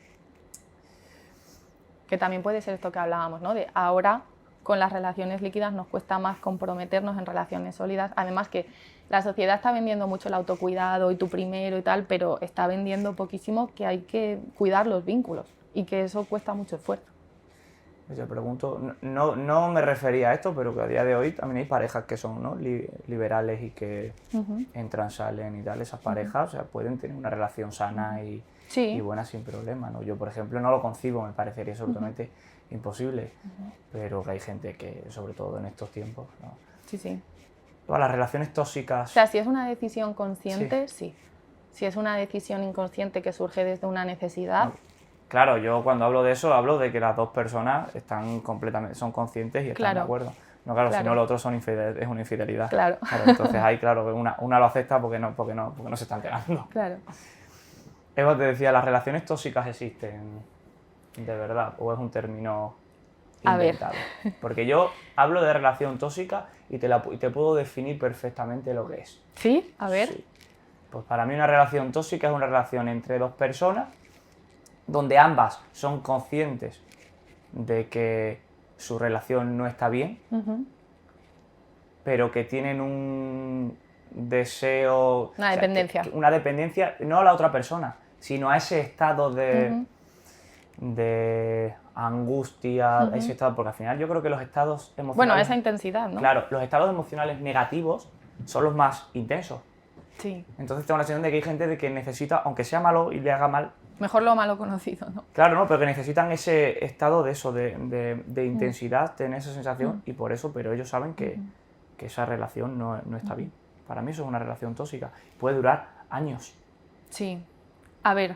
Que también puede ser esto que hablábamos, ¿no? De ahora, con las relaciones líquidas, nos cuesta más comprometernos en relaciones sólidas. Además que la sociedad está vendiendo mucho el autocuidado y tú primero y tal, pero está vendiendo poquísimo que hay que cuidar los vínculos, y que eso cuesta mucho esfuerzo. Yo pregunto, no me refería a esto, pero que a día de hoy también hay parejas que son, ¿no?, liberales, y que entran, salen y tal. Esas parejas, o sea, pueden tener una relación sana y buena sin problema, ¿no? Yo, por ejemplo, no lo concibo, me parecería absolutamente imposible, pero que hay gente que, sobre todo en estos tiempos, ¿no? Sí, sí. Todas las relaciones tóxicas... O sea, si es una decisión consciente, sí. Si es una decisión inconsciente que surge desde una necesidad... No. Claro, yo cuando hablo de eso, hablo de que las 2 personas son conscientes y están de acuerdo. No, claro, si no, lo otro es una infidelidad. Claro. Entonces ahí, claro, una lo acepta porque no se están quedando. Claro. Eva, te decía, ¿las relaciones tóxicas existen de verdad o es un término A ver. inventado. Porque yo hablo de relación tóxica y te puedo definir perfectamente lo que es. ¿Sí? A ver. Sí. Pues para mí una relación tóxica es una relación entre dos personas donde ambas son conscientes de que su relación no está bien, pero que tienen un deseo... Una dependencia. Una dependencia, no a la otra persona, sino a ese estado de angustia, ese estado, porque al final yo creo que los estados emocionales... Bueno, esa intensidad, ¿no? Claro, los estados emocionales negativos son los más intensos. Sí. Entonces tengo la sensación de que hay gente de que necesita, aunque sea malo y le haga mal... Mejor lo malo conocido, ¿no? Claro, ¿no? Pero que necesitan ese estado de eso, de intensidad, tener esa sensación y por eso, pero ellos saben que esa relación no está bien. Para mí eso es una relación tóxica. Puede durar años. Sí. A ver,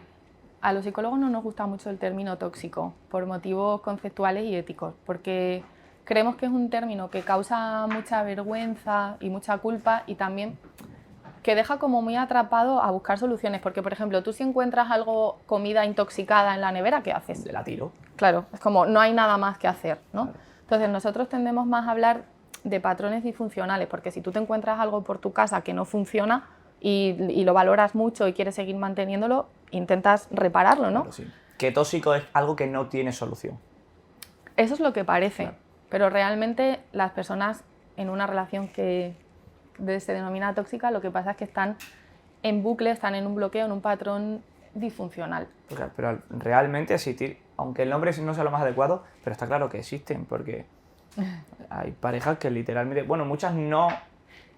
a los psicólogos no nos gusta mucho el término tóxico por motivos conceptuales y éticos, porque creemos que es un término que causa mucha vergüenza y mucha culpa y también que deja como muy atrapado a buscar soluciones, porque por ejemplo, tú si encuentras comida intoxicada en la nevera, ¿qué haces? La tiro. Claro, es como no hay nada más que hacer, ¿no? Claro. Entonces nosotros tendemos más a hablar de patrones disfuncionales, porque si tú te encuentras algo por tu casa que no funciona y lo valoras mucho y quieres seguir manteniéndolo, intentas repararlo, ¿no? Claro, sí. Que tóxico es algo que no tiene solución. Eso es lo que parece, claro. Pero realmente las personas en una relación que se denomina tóxica, lo que pasa es que están en bucle, están en un bloqueo, en un patrón disfuncional. Pero realmente existir, aunque el nombre no sea lo más adecuado, pero está claro que existen, porque hay parejas que literalmente, bueno, muchas no...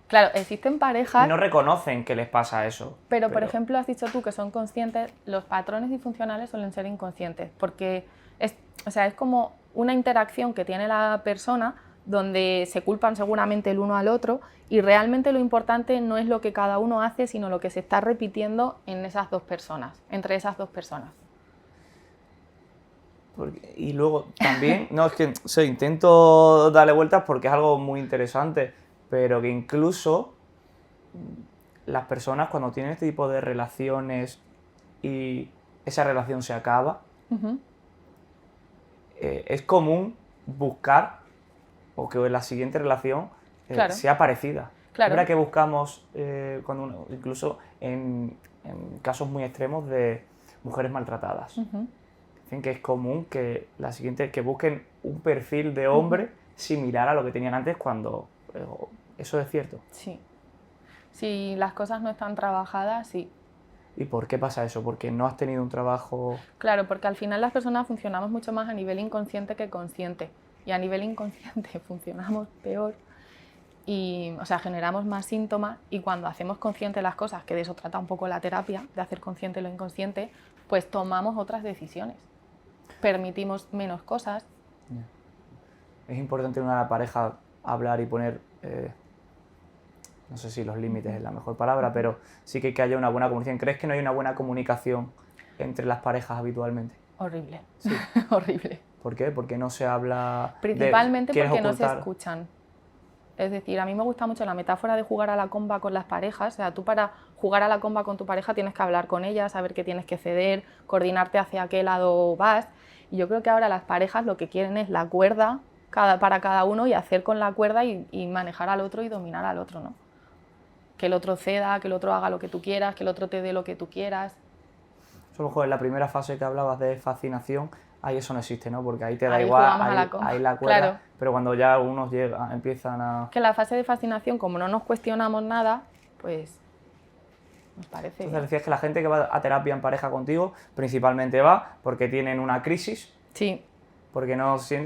Claro, existen parejas... No reconocen que les pasa eso. Pero, por ejemplo, has dicho tú que son conscientes, los patrones disfuncionales suelen ser inconscientes, porque es como una interacción que tiene la persona donde se culpan seguramente el uno al otro y realmente lo importante no es lo que cada uno hace, sino lo que se está repitiendo en esas dos personas, entre esas dos personas. Y luego también, no, es que intento darle vueltas porque es algo muy interesante, pero que incluso las personas cuando tienen este tipo de relaciones y esa relación se acaba, es común buscar o que la siguiente relación sea parecida. Claro. Es verdad que buscamos, incluso en casos muy extremos de mujeres maltratadas. Dicen que es común que la siguiente, que busquen un perfil de hombre similar a lo que tenían antes cuando... ¿Eso es cierto? Sí. Si las cosas no están trabajadas, sí. ¿Y por qué pasa eso? ¿Porque no has tenido un trabajo...? Claro, porque al final las personas funcionamos mucho más a nivel inconsciente que consciente. Y a nivel inconsciente funcionamos peor y, generamos más síntomas y cuando hacemos consciente las cosas, que de eso trata un poco la terapia, de hacer consciente lo inconsciente, pues tomamos otras decisiones, permitimos menos cosas. Es importante en una pareja hablar y poner, no sé si los límites es la mejor palabra, pero sí que haya una buena comunicación. ¿Crees que no hay una buena comunicación entre las parejas habitualmente? Horrible, sí. Horrible. ¿Por qué? Porque no se habla... Principalmente porque no se escuchan. Es decir, a mí me gusta mucho la metáfora de jugar a la comba con las parejas. O sea, tú para jugar a la comba con tu pareja tienes que hablar con ella, saber qué tienes que ceder, coordinarte hacia qué lado vas. Y yo creo que ahora las parejas lo que quieren es la cuerda para cada uno y hacer con la cuerda y manejar al otro y dominar al otro, ¿no? Que el otro ceda, que el otro haga lo que tú quieras, que el otro te dé lo que tú quieras. Eso, mejor en la primera fase que hablabas de fascinación, ahí eso no existe, ¿no? Porque ahí te da ahí igual, ahí la cuerda, claro. Pero cuando ya algunos empiezan a... Que la fase de fascinación, como no nos cuestionamos nada, pues nos parece bien. Decías que la gente que va a terapia en pareja contigo, principalmente va porque tienen una crisis. Sí.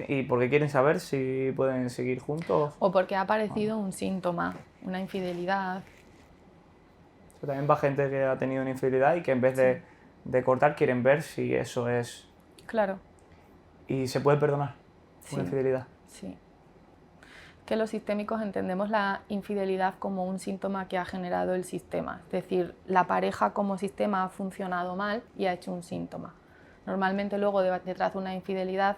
Y porque quieren saber si pueden seguir juntos. O porque ha aparecido un síntoma, una infidelidad. Pero también va gente que ha tenido una infidelidad y que en vez de cortar quieren ver si eso es... Claro. ¿Y se puede perdonar una infidelidad? Sí. Que los sistémicos entendemos la infidelidad como un síntoma que ha generado el sistema. Es decir, la pareja como sistema ha funcionado mal y ha hecho un síntoma. Normalmente luego detrás de una infidelidad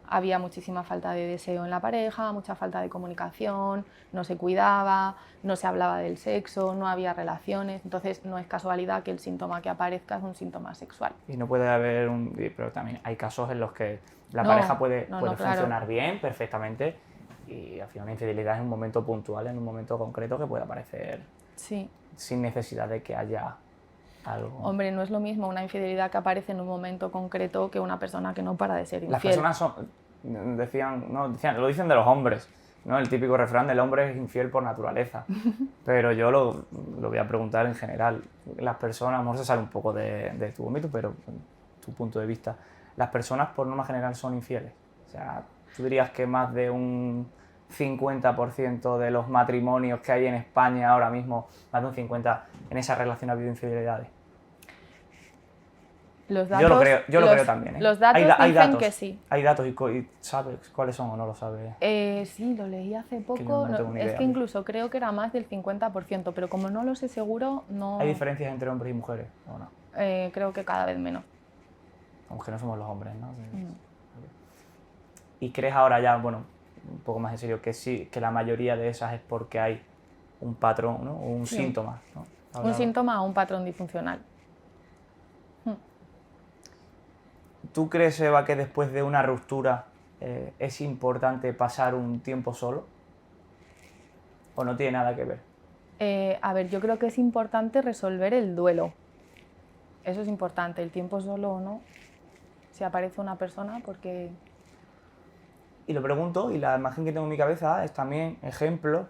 había muchísima falta de deseo en la pareja, mucha falta de comunicación, no se cuidaba, no se hablaba del sexo, no había relaciones, entonces no es casualidad que el síntoma que aparezca es un síntoma sexual. Y no puede haber pero también hay casos en los que la No, pareja puede claro. funcionar bien, perfectamente, y al final una infidelidad es un momento puntual, en un momento concreto que puede aparecer Sí. sin necesidad de que haya algo. Hombre, no es lo mismo una infidelidad que aparece en un momento concreto que una persona que no para de ser infiel. Las personas lo dicen de los hombres, ¿no? El típico refrán del hombre es infiel por naturaleza. Pero yo lo voy a preguntar en general. Las personas, a lo mejor se sale un poco de tu ámbito, pero tu punto de vista, ¿las personas por norma general son infieles? O sea, ¿tú dirías que más de un 50% de los matrimonios que hay en España ahora mismo, más de un 50%, en esa relación ha habido infidelidades? Los datos, yo lo creo también, ¿eh? Los datos hay dicen datos, que sí. Hay datos y ¿sabes cuáles son o no lo sabes? Sí, lo leí hace poco. yo no tengo ni idea. Es que incluso creo que era más del 50%, pero como no lo sé seguro, no... ¿Hay diferencias entre hombres y mujeres o no? Creo que cada vez menos. Aunque no somos los hombres, ¿no? ¿Y crees ahora ya, bueno, un poco más en serio, que sí, que la mayoría de esas es porque hay un patrón, ¿no? O un síntoma, ¿no? Un síntoma o un patrón disfuncional. ¿Tú crees, Eva, que después de una ruptura es importante pasar un tiempo solo? ¿O no tiene nada que ver? A ver, yo creo que es importante resolver el duelo. Eso es importante, el tiempo solo o no. Si aparece una persona, porque... Y lo pregunto, y la imagen que tengo en mi cabeza es también ejemplo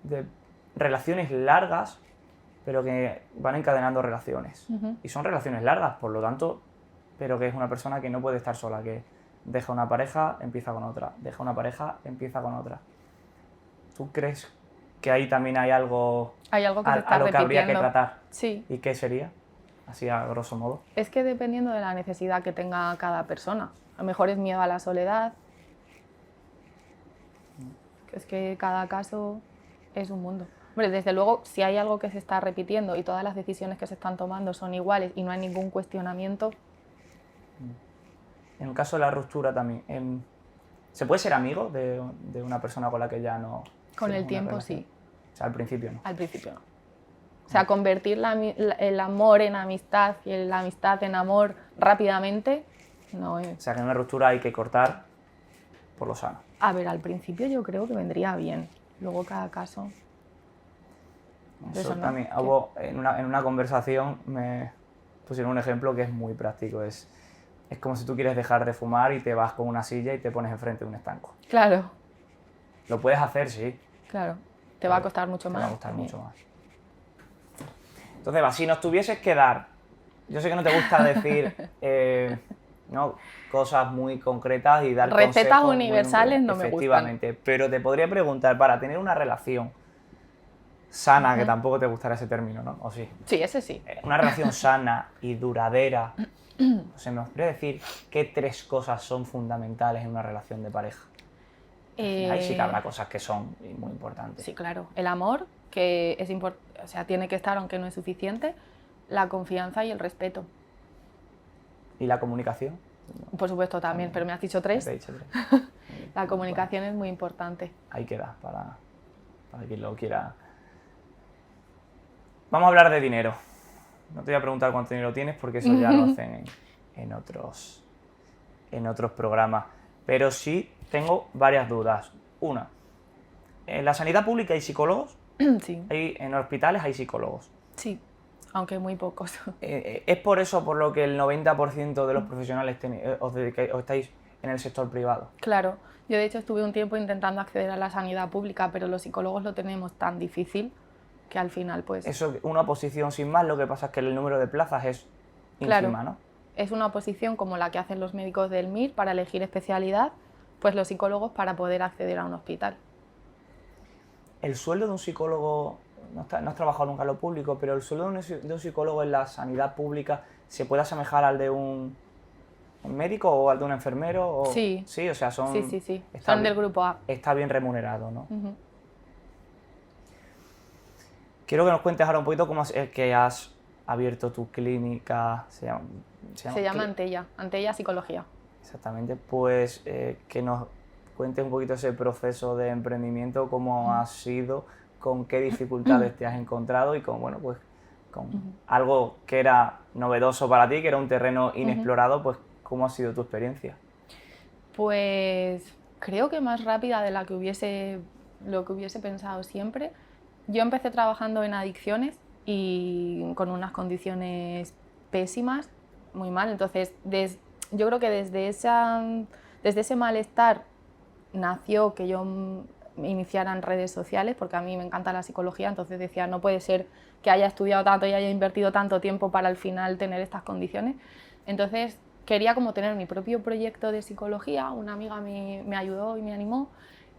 de relaciones largas, pero que van encadenando relaciones. Y son relaciones largas, por lo tanto, pero que es una persona que no puede estar sola, que deja una pareja, empieza con otra, deja una pareja, empieza con otra. ¿Tú crees que ahí también hay algo, que se está a lo que repitiendo? habría que tratar? Sí. ¿Y qué sería? Así a grosso modo. Es que dependiendo de la necesidad que tenga cada persona. A lo mejor es miedo a la soledad. Es que cada caso es un mundo. Hombre, desde luego, si hay algo que se está repitiendo y todas las decisiones que se están tomando son iguales y no hay ningún cuestionamiento... En el caso de la ruptura también, ¿se puede ser amigo de una persona con la que ya no... Con el tiempo sí. O sea, al principio no. Al principio no. O sea, convertir el amor en amistad y la amistad en amor rápidamente, no es... O sea, que en una ruptura hay que cortar por lo sano. A ver, al principio yo creo que vendría bien. Luego cada caso... Eso también. Hubo, en una conversación me pusieron un ejemplo que es muy práctico. Es como si tú quieres dejar de fumar y te vas con una silla y te pones enfrente de un estanco. Claro. Lo puedes hacer, sí. Claro. Te va a costar mucho más. Te va a costar mucho más. Entonces, Eva, si nos tuvieses que dar... Yo sé que no te gusta decir ¿no? cosas muy concretas y dar recetas consejos universales no me gustan. Efectivamente, pero te podría preguntar, para tener una relación sana, que tampoco te gustará ese término, ¿no? ¿O sí? Sí, ese sí. Una relación sana y duradera, o sea, ¿me podría decir qué 3 cosas son fundamentales en una relación de pareja? Ahí sí que habrá cosas que son muy importantes. Sí, claro. El amor, que es o sea, tiene que estar aunque no es suficiente, la confianza y el respeto. ¿Y la comunicación? Por supuesto también, pero me has dicho 3. Te he dicho 3. La comunicación es muy importante. Ahí queda, para quien lo quiera. Vamos a hablar de dinero. No te voy a preguntar cuánto dinero tienes porque eso ya lo hacen en otros programas. Pero sí tengo varias dudas. Una, ¿en la sanidad pública hay psicólogos? Sí. En hospitales hay psicólogos. Sí, aunque muy pocos. ¿Es por eso por lo que el 90% de los profesionales os estáis en el sector privado? Claro. Yo de hecho estuve un tiempo intentando acceder a la sanidad pública, pero los psicólogos lo tenemos tan difícil que al final pues... Eso es una oposición sin más, lo que pasa es que el número de plazas es ínfima, ¿no? Es una oposición como la que hacen los médicos del MIR para elegir especialidad, pues los psicólogos para poder acceder a un hospital. El sueldo de un psicólogo, no has trabajado nunca en lo público, pero el sueldo de un psicólogo en la sanidad pública ¿se puede asemejar al de un médico o al de un enfermero? Sí. Sí, o sea, son... Sí. Son del grupo A. Está bien remunerado, ¿no? Quiero que nos cuentes ahora un poquito cómo es que has abierto tu clínica. Se llama Antella Psicología. Exactamente, pues que nos cuentes un poquito ese proceso de emprendimiento, cómo ha sido, con qué dificultades te has encontrado y con, bueno, pues con algo que era novedoso para ti, que era un terreno inexplorado, pues cómo ha sido tu experiencia. Pues creo que más rápida de lo que hubiese pensado siempre. Yo empecé trabajando en adicciones y con unas condiciones pésimas, muy mal. Entonces, yo creo que desde ese malestar nació que yo me iniciara en redes sociales, porque a mí me encanta la psicología, entonces decía, no puede ser que haya estudiado tanto y haya invertido tanto tiempo para al final tener estas condiciones. Entonces quería como tener mi propio proyecto de psicología, una amiga me ayudó y me animó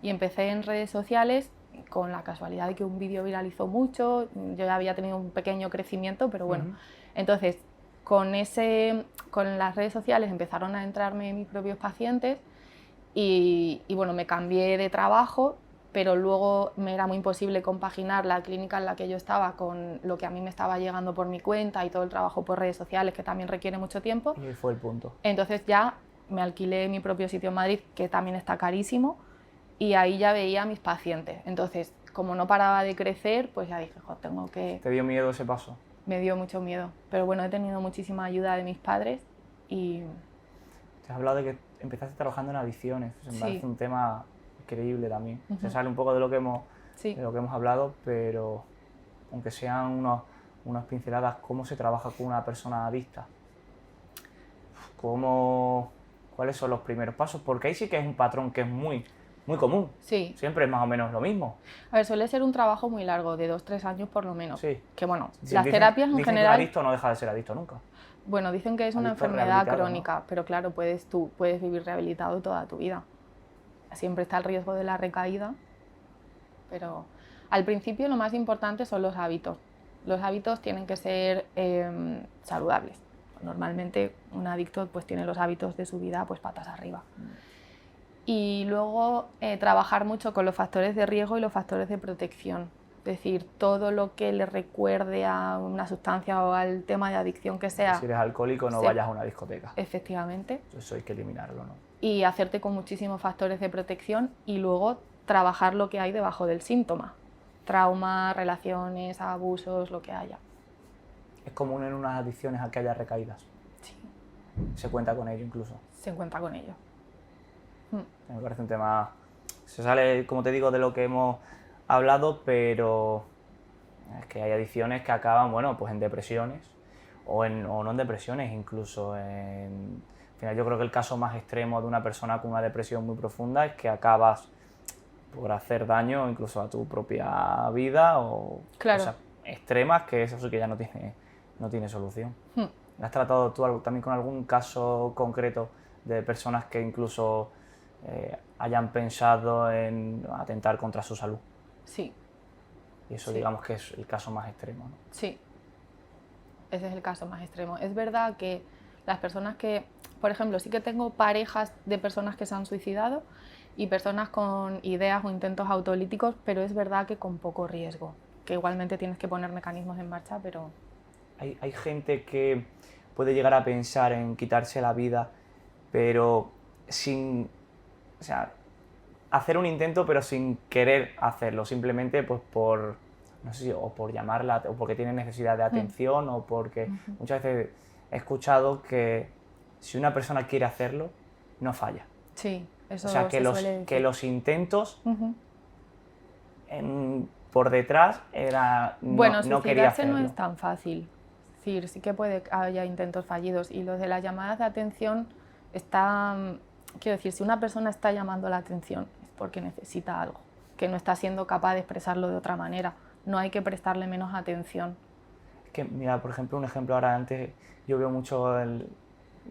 y empecé en redes sociales con la casualidad de que un vídeo viralizó mucho, yo ya había tenido un pequeño crecimiento, pero bueno, entonces con las redes sociales empezaron a entrarme mis propios pacientes y bueno, me cambié de trabajo, pero luego me era muy imposible compaginar la clínica en la que yo estaba con lo que a mí me estaba llegando por mi cuenta y todo el trabajo por redes sociales, que también requiere mucho tiempo. Y fue el punto. Entonces ya me alquilé mi propio sitio en Madrid, que también está carísimo, y ahí ya veía a mis pacientes. Entonces, como no paraba de crecer, pues ya dije, tengo que... ¿Te dio miedo ese paso? Me dio mucho miedo, pero bueno, he tenido muchísima ayuda de mis padres y... Te has hablado de que empezaste trabajando en adicciones, me parece un tema increíble también. Se sale un poco de lo que hemos hablado, pero aunque sean unas pinceladas, ¿cómo se trabaja con una persona adicta? ¿Cuáles son los primeros pasos? Porque ahí sí que es un patrón que es muy común. Sí. Siempre es más o menos lo mismo. A ver, suele ser un trabajo muy largo, de 2-3 años por lo menos. Sí. Que bueno, Sí, las terapias en dicen general... que un adicto no deja de ser adicto nunca. Bueno, dicen que es una enfermedad crónica, ¿no? Pero claro, tú puedes vivir rehabilitado toda tu vida. Siempre está el riesgo de la recaída, pero al principio lo más importante son los hábitos. Los hábitos tienen que ser saludables. Normalmente un adicto pues tiene los hábitos de su vida pues patas arriba. Y luego trabajar mucho con los factores de riesgo y los factores de protección. Es decir, todo lo que le recuerde a una sustancia o al tema de adicción que sea. Si eres alcohólico, no vayas a una discoteca. Efectivamente. Eso hay que eliminarlo, ¿no? Y hacerte con muchísimos factores de protección y luego trabajar lo que hay debajo del síntoma. Trauma, relaciones, abusos, lo que haya. ¿Es común en unas adicciones a que haya recaídas? Sí. ¿Se cuenta con ello incluso? Se cuenta con ello. Me parece un tema... Se sale, como te digo, de lo que hemos hablado, pero es que hay adicciones que acaban, bueno, pues en depresiones o no en depresiones, incluso en... Al final yo creo que el caso más extremo de una persona con una depresión muy profunda es que acabas por hacer daño incluso a tu propia vida o cosas extremas que eso sí que ya no tiene solución. ¿Has tratado tú también con algún caso concreto de personas que incluso hayan pensado en atentar contra su salud? Sí. Y eso digamos que es el caso más extremo, ¿no? Sí, ese es el caso más extremo. Es verdad que las personas que, por ejemplo, sí que tengo parejas de personas que se han suicidado y personas con ideas o intentos autolíticos, pero es verdad que con poco riesgo, que igualmente tienes que poner mecanismos en marcha, pero... Hay gente que puede llegar a pensar en quitarse la vida, pero sin... O sea, hacer un intento pero sin querer hacerlo, simplemente pues por, no sé si, o por llamarla, o porque tiene necesidad de atención, o porque muchas veces he escuchado que si una persona quiere hacerlo, no falla. Sí, eso o sea, que los intentos por detrás era no quería hacerlo. No es tan fácil. Es decir, sí que puede que haya intentos fallidos y los de las llamadas de atención están... Quiero decir, si una persona está llamando la atención es porque necesita algo, que no está siendo capaz de expresarlo de otra manera. No hay que prestarle menos atención. Es que, mira, por ejemplo, un ejemplo ahora antes, yo veo mucho,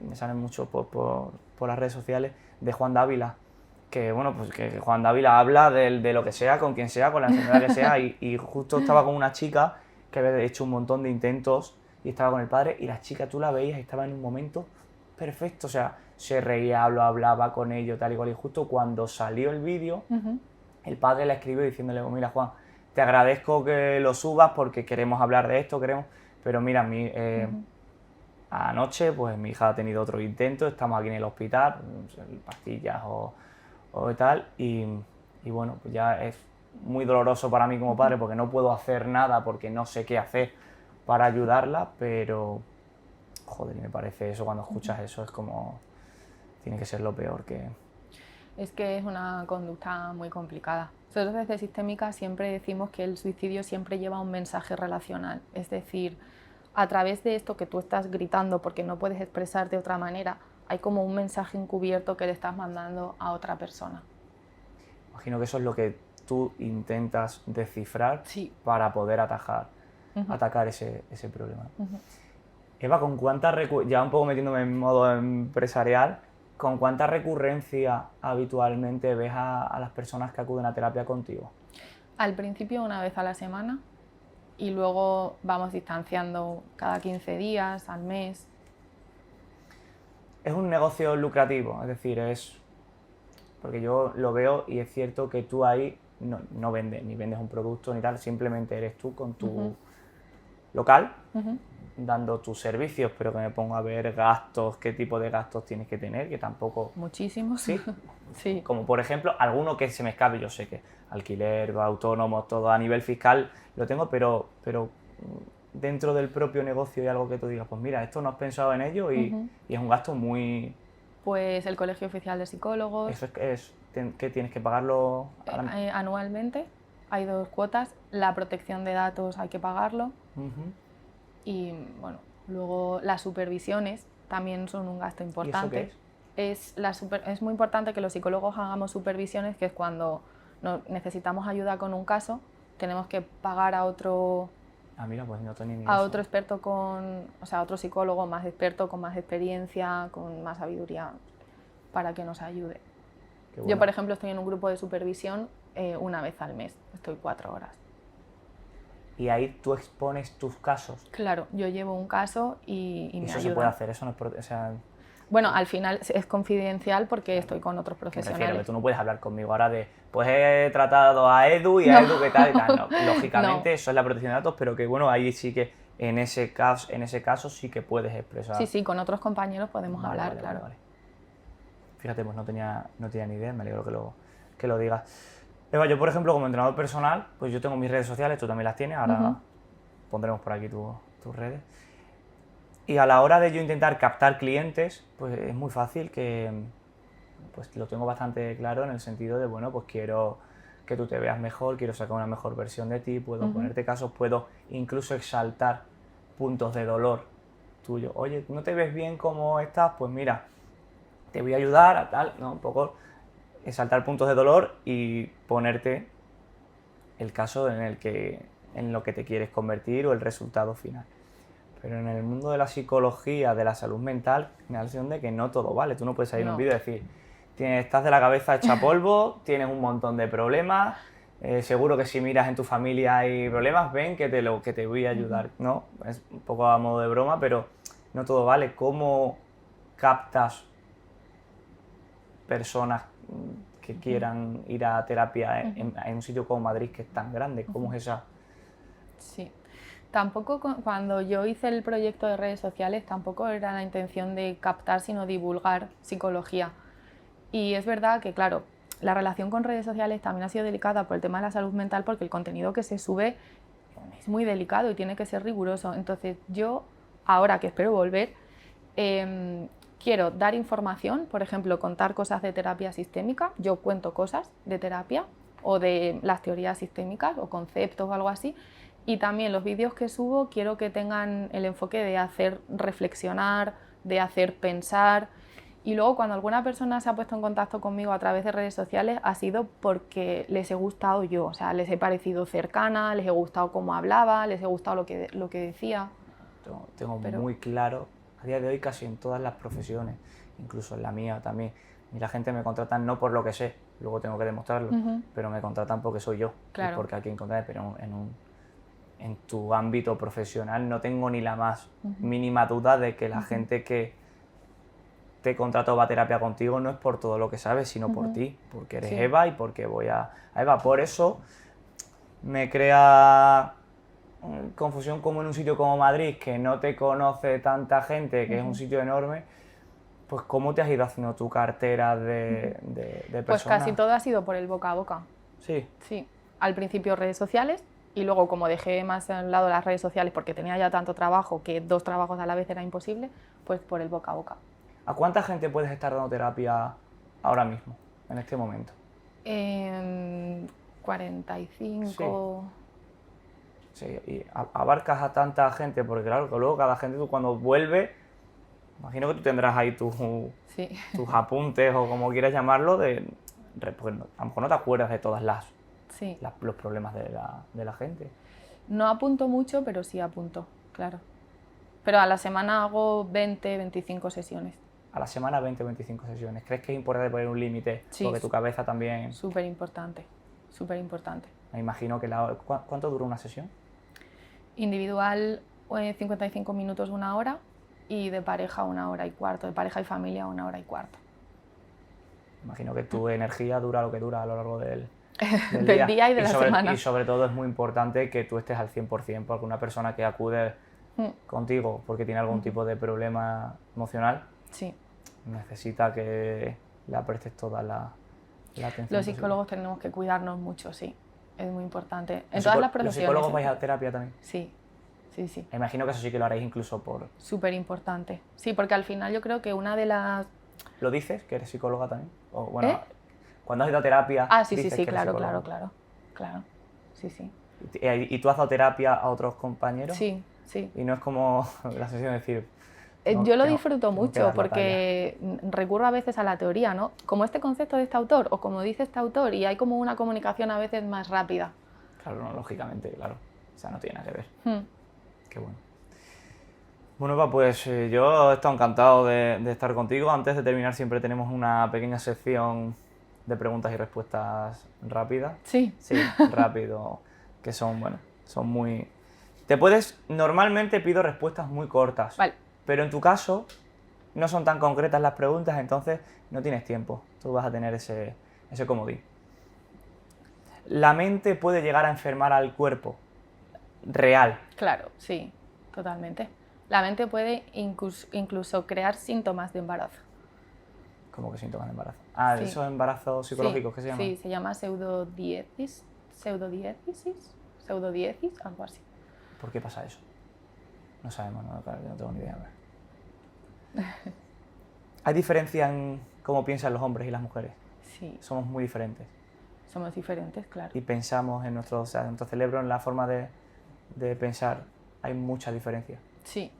me salen mucho por las redes sociales, de Juan Dávila, que bueno, pues que Juan Dávila habla de lo que sea, con quien sea, con la enfermedad que sea, y justo estaba con una chica que había hecho un montón de intentos y estaba con el padre, y la chica tú la veías y estaba en un momento perfecto, o sea, se reía, lo hablaba con ellos, tal y cual, y justo cuando salió el vídeo, el padre le escribió diciéndole, mira Juan, te agradezco que lo subas porque queremos hablar de esto, pero mira, anoche pues mi hija ha tenido otro intento, estamos aquí en el hospital, pastillas o tal, y bueno, pues ya es muy doloroso para mí como padre porque no puedo hacer nada, porque no sé qué hacer para ayudarla, pero joder, me parece eso, cuando escuchas eso es como, tiene que ser lo peor que... Es que es una conducta muy complicada. Nosotros desde Sistémica siempre decimos que el suicidio siempre lleva un mensaje relacional, es decir, a través de esto que tú estás gritando porque no puedes expresar de otra manera, hay como un mensaje encubierto que le estás mandando a otra persona. Imagino que eso es lo que tú intentas descifrar Sí. para poder atacar ese problema. Eva, ¿con cuánta ya un poco metiéndome en modo empresarial, ¿con cuánta recurrencia habitualmente ves a las personas que acuden a terapia contigo? Al principio 1 vez a la semana y luego vamos distanciando cada 15 días, al mes. Es un negocio lucrativo, es decir, porque yo lo veo y es cierto que tú ahí no vendes, ni vendes un producto ni tal, simplemente eres tú con tu local, dando tus servicios, pero que me pongo a ver gastos, qué tipo de gastos tienes que tener, que tampoco... Muchísimos. Sí. Sí. Como por ejemplo, alguno que se me escape, yo sé que alquiler, autónomo, todo a nivel fiscal lo tengo, pero dentro del propio negocio hay algo que tú digas, pues mira, esto no has pensado en ello y es un gasto muy... Pues el Colegio Oficial de Psicólogos. ¿Eso es que tienes que pagarlo anualmente? Hay 2 cuotas. La protección de datos hay que pagarlo. Y bueno, luego las supervisiones también son un gasto importante. ¿Y eso qué es? Es muy importante que los psicólogos hagamos supervisiones, que es cuando necesitamos ayuda con un caso, tenemos que pagar a otro... Mira, pues no tenía ni a eso. otro experto otro psicólogo más experto, con más experiencia, con más sabiduría, para que nos ayude. Bueno. Yo, por ejemplo, estoy en un grupo de supervisión 1 vez al mes, estoy 4 horas. Y ahí tú expones tus casos. Claro, yo llevo un caso y me ayudan. Eso se puede hacer, eso no es... O sea, bueno, al final es confidencial porque estoy con otros profesionales. Me refiero que tú no puedes hablar conmigo ahora de, pues he tratado a Edu y a Edu qué tal y tal. No, lógicamente eso es la protección de datos, pero que bueno, ahí sí que en ese caso sí que puedes expresar. Sí, con otros compañeros podemos hablar, claro. Vale. Fíjate, pues no tenía ni idea, me alegro que lo digas. Eva, yo por ejemplo como entrenador personal, pues yo tengo mis redes sociales, tú también las tienes, ahora pondremos por aquí tus redes. Y a la hora de yo intentar captar clientes, pues es muy fácil que pues lo tengo bastante claro en el sentido de, bueno, pues quiero que tú te veas mejor, quiero sacar una mejor versión de ti, puedo ponerte casos, puedo incluso exaltar puntos de dolor tuyo. Oye, ¿no te ves bien como estás? Pues mira, te voy a ayudar a tal, ¿no? Un poco exaltar puntos de dolor y ponerte el caso en lo que te quieres convertir o el resultado final. Pero en el mundo de la psicología, de la salud mental, me da la sensación de que no todo vale. Tú no puedes salir en un vídeo y decir, estás de la cabeza hecha polvo, tienes un montón de problemas, seguro que si miras en tu familia hay problemas, ven que te voy a ayudar. No, es un poco a modo de broma, pero no todo vale. ¿Cómo captas personas que quieran ir a terapia en un sitio como Madrid, que es tan grande? ¿Cómo es esa...? Sí. Tampoco, cuando yo hice el proyecto de redes sociales, tampoco era la intención de captar, sino divulgar psicología. Y es verdad que, claro, la relación con redes sociales también ha sido delicada por el tema de la salud mental, porque el contenido que se sube es muy delicado y tiene que ser riguroso. Entonces yo, ahora que espero volver, quiero dar información, por ejemplo, contar cosas de terapia sistémica. Yo cuento cosas de terapia o de las teorías sistémicas o conceptos o algo así. Y también los vídeos que subo quiero que tengan el enfoque de hacer reflexionar, de hacer pensar. Y luego cuando alguna persona se ha puesto en contacto conmigo a través de redes sociales ha sido porque les he gustado yo, o sea, les he parecido cercana, les he gustado cómo hablaba, les he gustado lo que decía. Tengo muy claro, a día de hoy casi en todas las profesiones, incluso en la mía también, y la gente me contrata no por lo que sé, luego tengo que demostrarlo, pero me contratan porque soy yo, claro. Y porque hay que encontrar, pero en tu ámbito profesional no tengo ni la más mínima duda de que la gente que te contrata o va a terapia contigo no es por todo lo que sabes, sino por ti, porque eres Eva y porque voy a Eva. Por eso me crea confusión como en un sitio como Madrid, que no te conoce tanta gente, que es un sitio enorme, pues ¿cómo te has ido haciendo tu cartera de Pues personas? casi todo ha sido por el boca a boca. Sí. Sí, al principio redes sociales y luego como dejé más a un lado las redes sociales porque tenía ya tanto trabajo que 2 trabajos a la vez era imposible, pues por el boca a boca. ¿A cuánta gente puedes estar dando terapia ahora mismo, en este momento? 45... Sí, y abarcas a tanta gente, porque claro, que luego cada gente, tú cuando vuelve, imagino que tú tendrás ahí Sí. tus apuntes o como quieras llamarlo, porque a lo mejor no te acuerdas de todas Sí. los problemas de la gente. No apunto mucho, pero sí apunto, claro. Pero a la semana hago 20, 25 sesiones. A la semana 20 o 25 sesiones. ¿Crees que es importante poner un límite? Sí. Porque tu cabeza también... Súper importante, súper importante. Me imagino que ¿Cuánto dura una sesión? Individual 55 minutos, 1 hora, y de pareja 1 hora y cuarto, de pareja y familia 1 hora y cuarto. Imagino que tu energía dura lo que dura a lo largo del del día y de la semana. Y sobre todo es muy importante que tú estés al 100%, porque una persona que acude contigo porque tiene algún tipo de problema emocional, sí, necesita que le prestes toda la atención. Los psicólogos tenemos que cuidarnos mucho, sí, es muy importante. En ¿Los todas las profesiones. ¿Los psicólogos vais a terapia también? Sí, sí, sí. Me imagino que eso sí que lo haréis incluso por... Súper importante. Sí, porque al final yo creo que una de las... ¿Lo dices, que eres psicóloga también? O, bueno, cuando has ido a terapia... Ah, sí, dices sí, que eres claro, psicóloga. claro. Sí, sí. ¿Y tú has dado terapia a otros compañeros? Sí, sí. Y no es como la sesión de decir... Yo lo disfruto mucho porque recurro a veces a la teoría, ¿no? Como este concepto de este autor o como dice este autor, y hay como una comunicación a veces más rápida. Claro, no, lógicamente, claro. O sea, no tiene nada que ver. Qué bueno. Bueno, Eva, pues yo he estado encantado de estar contigo. Antes de terminar siempre tenemos una pequeña sección de preguntas y respuestas rápidas. Sí. Sí, rápido, que son, bueno, son muy... Normalmente pido respuestas muy cortas. Vale. Pero en tu caso no son tan concretas las preguntas, entonces no tienes tiempo. Tú vas a tener ese comodín. ¿La mente puede llegar a enfermar al cuerpo? Real. Claro, sí, totalmente. La mente puede incluso crear síntomas de embarazo. ¿Cómo que síntomas de embarazo? Ah, sí. ¿Esos embarazos psicológicos que se llaman? Sí, se llama pseudodiétesis, algo así. ¿Por qué pasa eso? No sabemos, no tengo ni idea. ¿Hay diferencia en cómo piensan los hombres y las mujeres? Sí. Somos muy diferentes. Somos diferentes, claro. Y pensamos en nuestro cerebro, en la forma de pensar, hay mucha diferencia. Sí.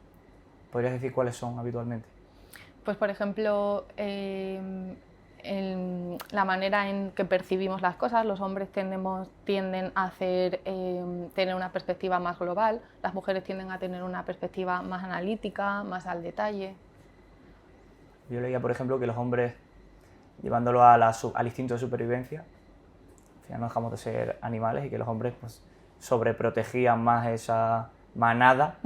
¿Podrías decir cuáles son habitualmente? Pues, por ejemplo, la manera en que percibimos las cosas, los hombres tienden a tener una perspectiva más global, las mujeres tienden a tener una perspectiva más analítica, más al detalle. Yo leía, por ejemplo, que los hombres, llevándolo al instinto de supervivencia, al final no dejamos de ser animales y que los hombres pues, sobreprotegían más esa manada,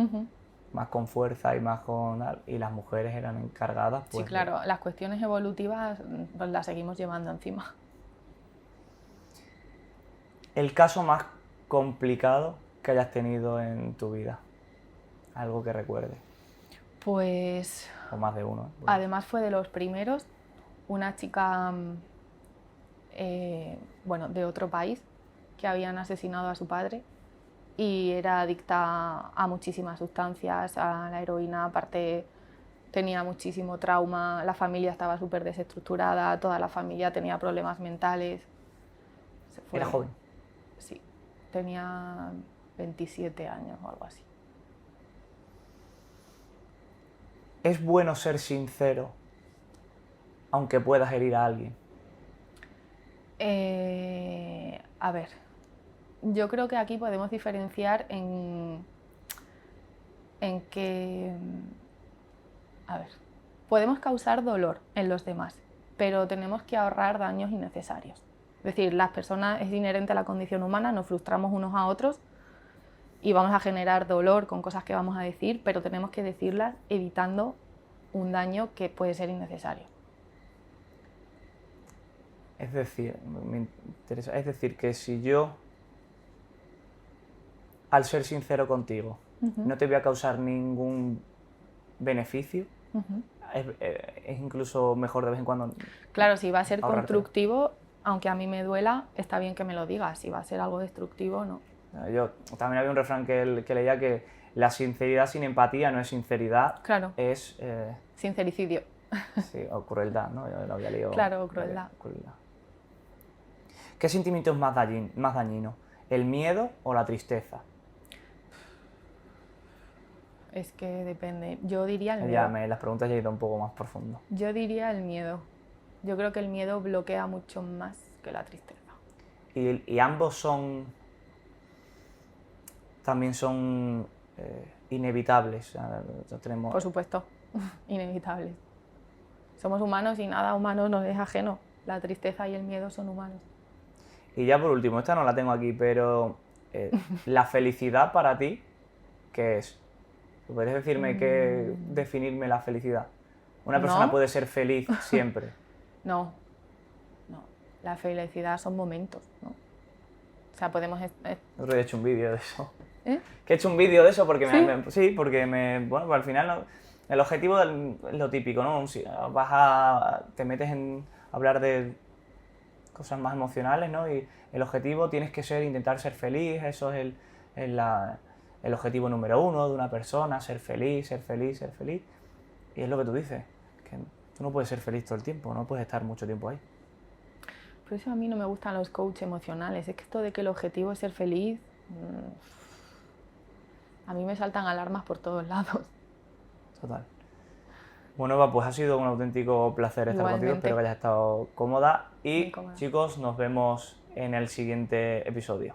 más con fuerza y más con... y las mujeres eran encargadas. Pues, sí, claro, las cuestiones evolutivas pues, las seguimos llevando encima. El caso más complicado que hayas tenido en tu vida, algo que recuerdes. Pues... O más de uno. Además fue de los primeros, una chica de otro país que habían asesinado a su padre y era adicta a muchísimas sustancias, a la heroína, aparte tenía muchísimo trauma, la familia estaba súper desestructurada, toda la familia tenía problemas mentales. ¿Era joven? Sí, tenía 27 años o algo así. ¿Es bueno ser sincero aunque puedas herir a alguien? A ver, yo creo que aquí podemos diferenciar en que, a ver, podemos causar dolor en los demás, pero tenemos que ahorrar daños innecesarios. Es decir, las personas, es inherente a la condición humana, nos frustramos unos a otros y vamos a generar dolor con cosas que vamos a decir, pero tenemos que decirlas evitando un daño que puede ser innecesario. Es decir, me interesa, es decir, que si yo al ser sincero contigo, Ujú. no te voy a causar ningún beneficio, Ujú. es incluso mejor de vez en cuando Claro, si va a ser ahorrártelo. constructivo, aunque a mí me duela, está bien que me lo digas. Si va a ser algo destructivo, no. Yo también había un refrán que leía que la sinceridad sin empatía no es sinceridad, Claro, es sincericidio. sí, o crueldad, ¿no? Yo lo había leído. Claro, crueldad. Crueldad. ¿Qué sentimiento es más dañino? ¿El miedo o la tristeza? Es que depende. Yo diría el Ya, miedo. las preguntas ya han ido un poco más profundo. Yo diría el miedo. Yo creo que el miedo bloquea mucho más que la tristeza. Y ambos son también son inevitables. Tenemos... Por supuesto, inevitable. Somos humanos y nada humano nos es ajeno. La tristeza y el miedo son humanos. Y ya por último, esta no la tengo aquí, pero la felicidad para ti, ¿qué es? ¿Podrías decirme qué definirme la felicidad? Una persona ¿No? puede ser feliz siempre. No, no. La felicidad son momentos, ¿no? O sea, podemos... Otro día he hecho un vídeo de eso. ¿Eh? Que he hecho un vídeo de eso porque ¿Sí? sí, porque bueno, pues al final el objetivo es lo típico, ¿no? Si te metes en hablar de cosas más emocionales, ¿no? Y el objetivo tienes que intentar ser feliz, eso es el objetivo número uno de una persona, ser feliz, ser feliz, ser feliz. Y es lo que tú dices, que tú no puedes ser feliz todo el tiempo, no puedes estar mucho tiempo ahí. Por eso a mí no me gustan los coaches emocionales. Es que esto de que el objetivo es ser feliz, a mí me saltan alarmas por todos lados. Total. Bueno, Eva, pues ha sido un auténtico placer estar contigo, Igualmente. espero que hayas estado cómoda y Muy cómoda. chicos, nos vemos en el siguiente episodio.